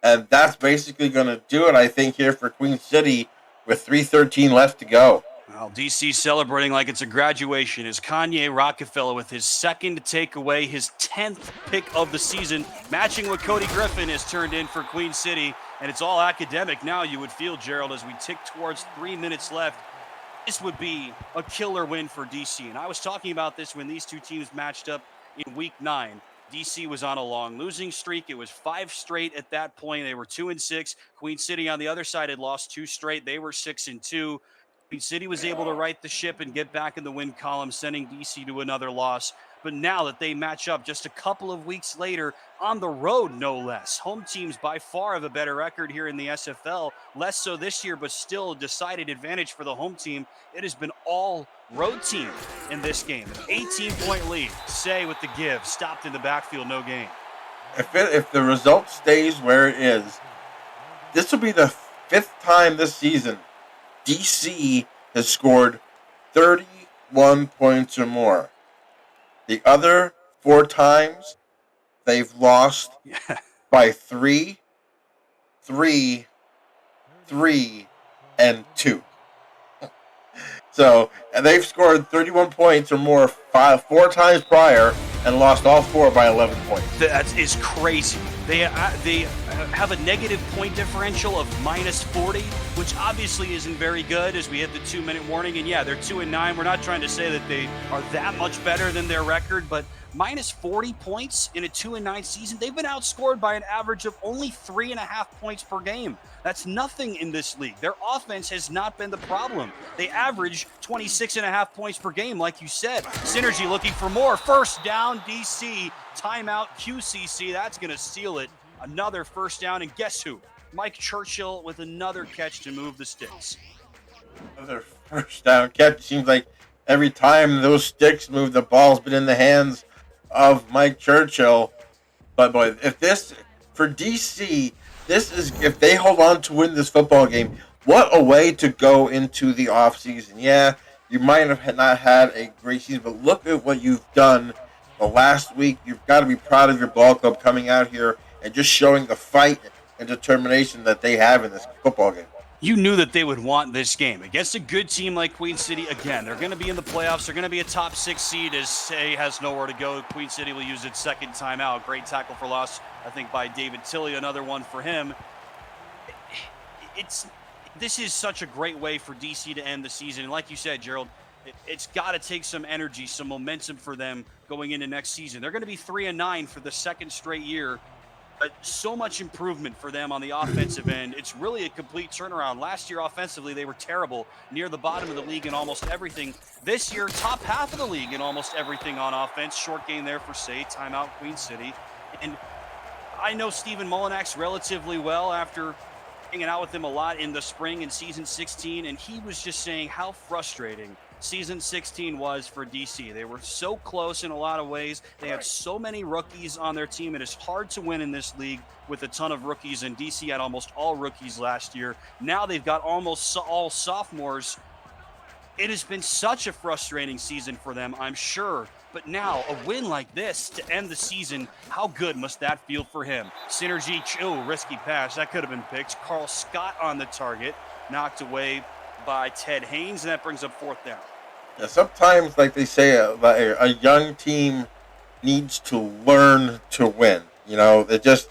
Speaker 2: and that's basically going to do it, I think, here for Queen City with 3:13 left to go.
Speaker 1: Well, DC celebrating like it's a graduation is Kanye Rockefeller with his 2nd takeaway, his 10th pick of the season, matching what Cody Griffin has turned in for Queen City. And it's all academic now, you would feel, Gerald, as we tick towards 3 minutes left. This would be a killer win for DC. And I was talking about this when these 2 teams matched up in Week 9. DC was on a long losing streak. It was 5 straight at that point. They were 2-6. Queen City on the other side had lost 2 straight. They were 6-2. Queen City was able to right the ship and get back in the win column, sending DC to another loss. But now that they match up just a couple of weeks later on the road, no less. Home teams by far have a better record here in the SFL. Less so this year, but still a decided advantage for the home team. It has been all road team in this game. An 18-point lead. Say with the give. Stopped in the backfield, no gain.
Speaker 2: If the result stays where it is, this will be the 5th time this season DC has scored 31 points or more. The other 4 times, they've lost by 3, 3, 3, and 2. So, and they've scored 31 points or more 4 times prior and lost all 4 by 11 points.
Speaker 1: That is crazy. They have a negative point differential of -40, which obviously isn't very good as we hit the 2-minute warning. And yeah, they're 2-9. We're not trying to say that they are that much better than their record, but minus 40 points in a 2-9 season. They've been outscored by an average of only 3.5 points per game. That's nothing in this league. Their offense has not been the problem. They average 26.5 points per game, like you said. Synergy looking for more. First down, DC. Timeout, QCC. That's going to seal it. Another first down, and guess who? Mike Churchill with another catch to move the sticks.
Speaker 2: Another first down catch. Seems like every time those sticks move, the ball's been in the hands of Mike Churchill. But boy, if this for DC, this is if they hold on to win this football game, what a way to go into the offseason. Yeah, you might have not had a great season, but look at what you've done the last week. You've got to be proud of your ball club coming out here and just showing the fight and determination that they have in this football game.
Speaker 1: You knew that they would want this game against a good team like Queen City. Again, they're going to be in the playoffs. They're going to be a top 6 seed as Say has nowhere to go. Queen City will use its second timeout. Great tackle for loss, I think, by David Tilley. Another one for him. This is such a great way for DC to end the season. And like you said, Gerald, it's got to take some energy, some momentum for them going into next season. They're going to be 3-9 for the second straight year. So much improvement for them on the offensive end. It's really a complete turnaround. Last year, offensively, they were terrible, near the bottom of the league in almost everything. This year, top half of the league in almost everything on offense. Short game there for Say, timeout Queen City. And I know Stephen Molinax relatively well after hanging out with him a lot in the spring in season 16, and he was just saying how frustrating season 16 was for DC. They were so close in a lot of ways. They had so many rookies on their team. It is hard to win in this league with a ton of rookies, and DC had almost all rookies last year. Now they've got almost all sophomores. It has been such a frustrating season for them, I'm sure. But now, a win like this to end the season, how good must that feel for him? Synergy, risky pass. That could have been picked. Carl Scott on the target, knocked away by Ted Haynes, and that brings up fourth down.
Speaker 2: Yeah, sometimes, like they say, a young team needs to learn to win. You know, they're just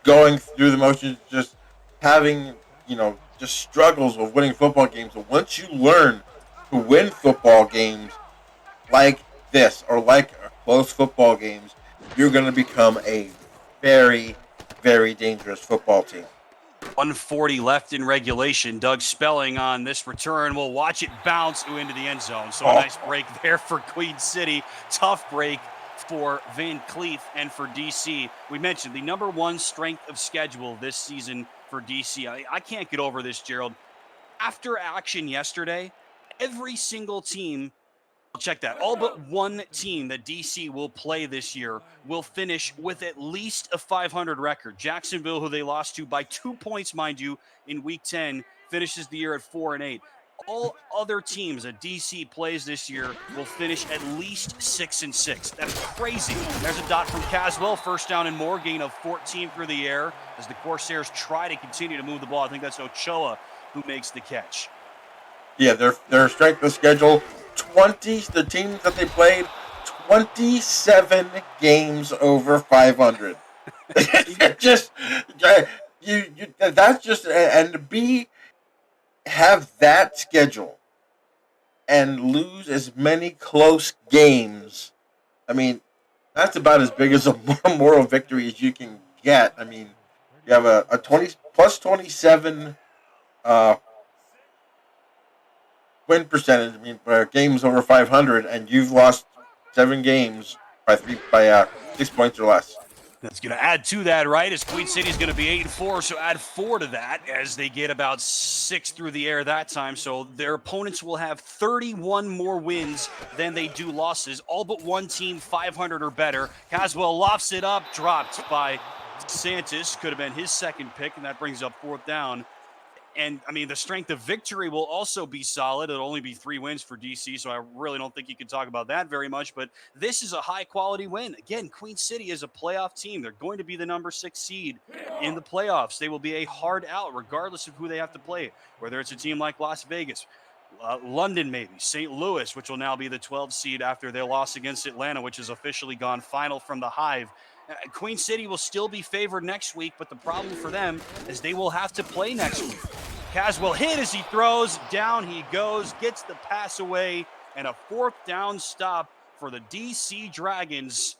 Speaker 2: going through the motions, just having, just struggles of winning football games. But once you learn to win football games like this or like close football games, you're going to become a very, very dangerous football team.
Speaker 1: 140 left in regulation. Doug Spelling on this return. We'll watch it bounce into the end zone. So a nice break there for Queen City. Tough break for Van Cleef and for DC. We mentioned the number one strength of schedule this season for DC. I can't get over this, Gerald. After action yesterday, every single team, check that, all but one team that DC will play this year will finish with at least a 500 record. Jacksonville, who they lost to by 2 points, mind you, in Week 10, finishes the year at 4-8. All other teams that DC plays this year will finish at least 6-6. That's crazy. There's a dot from Caswell. First down and more. Gain of 14 through the air as the Corsairs try to continue to move the ball. I think that's Ochoa who makes the catch.
Speaker 2: Yeah, their strength of schedule, the teams that they played, 27 games over 500. That's just, and to have that schedule and lose as many close games, I mean, that's about as big as a moral victory as you can get. I mean, you have a 27 win percentage. I mean, games over 500, and you've lost 7 games by 6 points or less.
Speaker 1: That's going to add to that, right? As Queen City's going to be 8-4, so add 4 to that as they get about 6 through the air that time. So their opponents will have 31 more wins than they do losses. All but one team 500 or better. Caswell lofts it up, dropped by Santos. Could have been his second pick, and that brings up fourth down. And, I mean, the strength of victory will also be solid. It'll only be 3 wins for DC, so I really don't think you can talk about that very much. But this is a high-quality win. Again, Queen City is a playoff team. They're going to be the number 6 seed in the playoffs. They will be a hard out regardless of who they have to play, whether it's a team like Las Vegas, London maybe, St. Louis, which will now be the 12 seed after their loss against Atlanta, which has officially gone final from the Hive. Queen City will still be favored next week, but the problem for them is they will have to play next week. Caswell hit as he throws. Down he goes, gets the pass away, and a fourth down stop for the DC Dragons.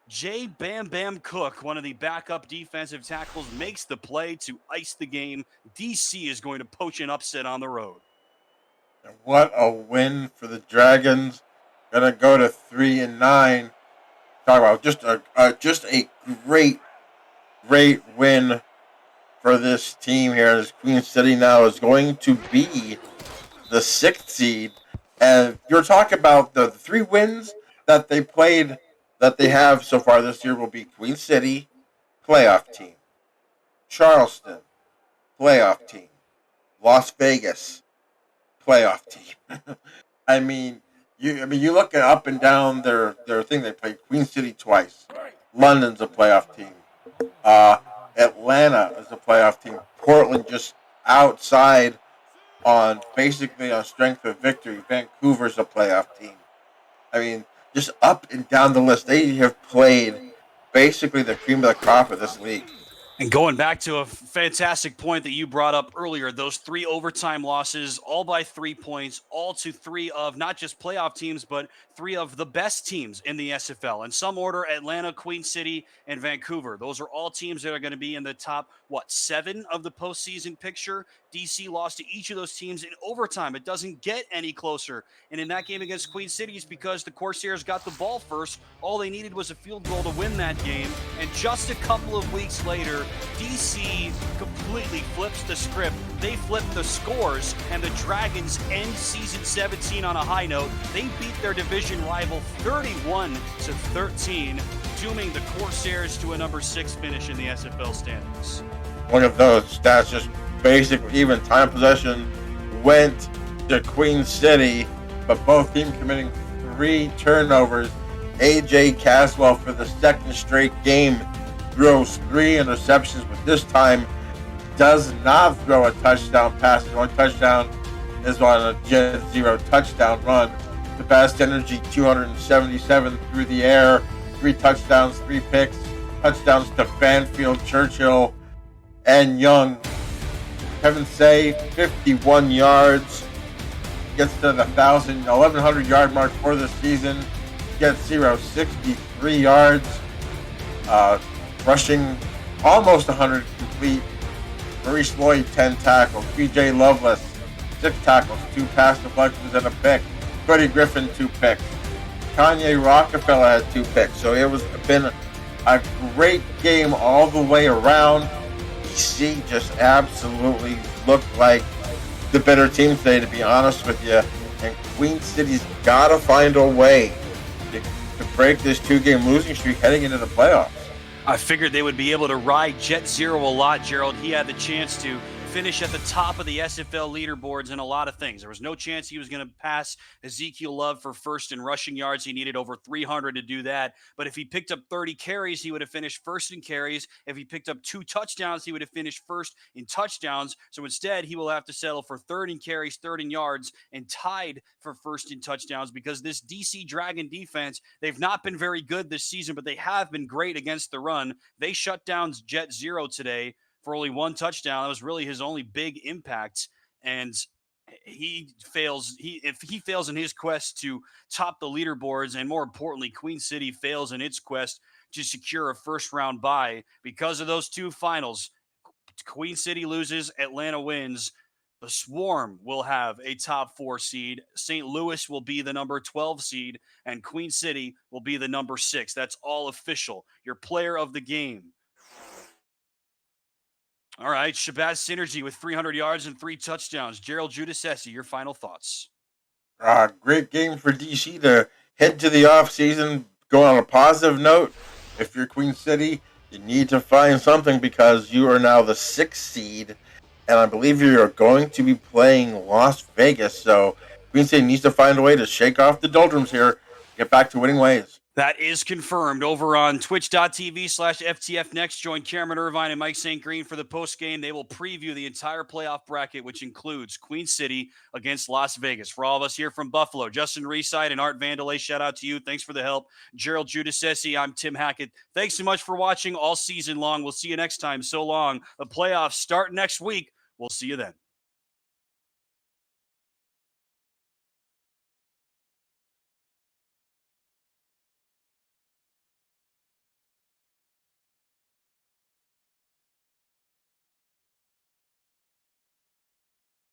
Speaker 1: Jay Bam Bam Cook, one of the backup defensive tackles, makes the play to ice the game. DC is going to poach an upset on the road.
Speaker 2: And what a win for the Dragons. Gonna go to 3-9. Talk about just a great win for this team here. As Queen City now is going to be the 6th seed. And you're talking about the 3 wins that they played, that they have so far this year will be Queen City, playoff team, Charleston, playoff team, Las Vegas, playoff team. you look at up and down their thing. They played Queen City twice. London's a playoff team. Atlanta is a playoff team. Portland just outside on basically on strength of victory. Vancouver's a playoff team. I mean, just up and down the list, they have played basically the cream of the crop of this league.
Speaker 1: And going back to a fantastic point that you brought up earlier, those 3 overtime losses, all by 3 points, all to 3 of not just playoff teams, but 3 of the best teams in the SFL. In some order, Atlanta, Queen City, and Vancouver. Those are all teams that are going to be in the top, 7 of the postseason picture. DC lost to each of those teams in overtime. It doesn't get any closer. And in that game against Queen City, it's because the Corsairs got the ball first. All they needed was a field goal to win that game. And just a couple of weeks later, DC completely flips the script. They flip the scores, and the Dragons end season 17 on a high note. They beat their division rival 31-13, dooming the Corsairs to a number 6 finish in the SFL standings.
Speaker 2: One of those stats, just basically even time possession went to Queen City, but both teams committing 3 turnovers. AJ Caswell, for the 2nd straight game, throws 3 interceptions, but this time does not throw a touchdown pass. His only touchdown is on a Jet Zero touchdown run. The best energy, 277 through the air, 3 touchdowns, 3 picks, touchdowns to Banfield, Churchill, and Young. Kevin Say, 51 yards, gets to the 1,100 yard mark for the season. Jet Zero, 63 yards, rushing almost 100 complete. Maurice Lloyd, 10 tackles. BJ Loveless, 6 tackles, 2 pass deflections, and a pick. Freddie Griffin, 2 picks. Kanye Rockefeller had 2 picks. So it was been a great game all the way around. DC just absolutely looked like the better team today, to be honest with you. And Queen City's got to find a way to break this 2-game losing streak heading into the playoffs.
Speaker 1: I figured they would be able to ride Jet Zero a lot, Gerald. He had the chance to finish at the top of the SFL leaderboards in a lot of things. There was no chance he was going to pass Ezekiel Love for first in rushing yards. He needed over 300 to do that. But if he picked up 30 carries, he would have finished first in carries. If he picked up 2 touchdowns, he would have finished first in touchdowns. So instead, he will have to settle for 3rd in carries, 3rd in yards, and tied for first in touchdowns, because this DC Dragon defense, they've not been very good this season, but they have been great against the run. They shut down Jet Zero today for only 1 touchdown. That was really his only big impact. And if he fails in his quest to top the leaderboards, and more importantly, Queen City fails in its quest to secure a first-round bye, because of those 2 finals, Queen City loses, Atlanta wins, the Swarm will have a top 4 seed. St. Louis will be the number 12 seed, and Queen City will be the number 6. That's all official. Your player of the game. All right, Shabazz Synergy with 300 yards and 3 touchdowns. Gerald Giudice, your final thoughts.
Speaker 2: Great game for DC to head to the offseason, go on a positive note. If you're Queen City, you need to find something, because you are now the 6th seed, and I believe you're going to be playing Las Vegas. So Queen City needs to find a way to shake off the doldrums here, get back to winning ways.
Speaker 1: That is confirmed. Over on twitch.tv/FTF Next, join Cameron Irvine and Mike St. Green for the postgame. They will preview the entire playoff bracket, which includes Queen City against Las Vegas. For all of us here from Buffalo, Justin Reside and Art Vandalay, shout out to you. Thanks for the help. Gerald Giudice, I'm Tim Hackett. Thanks so much for watching all season long. We'll see you next time. So long. The playoffs start next week. We'll see you then.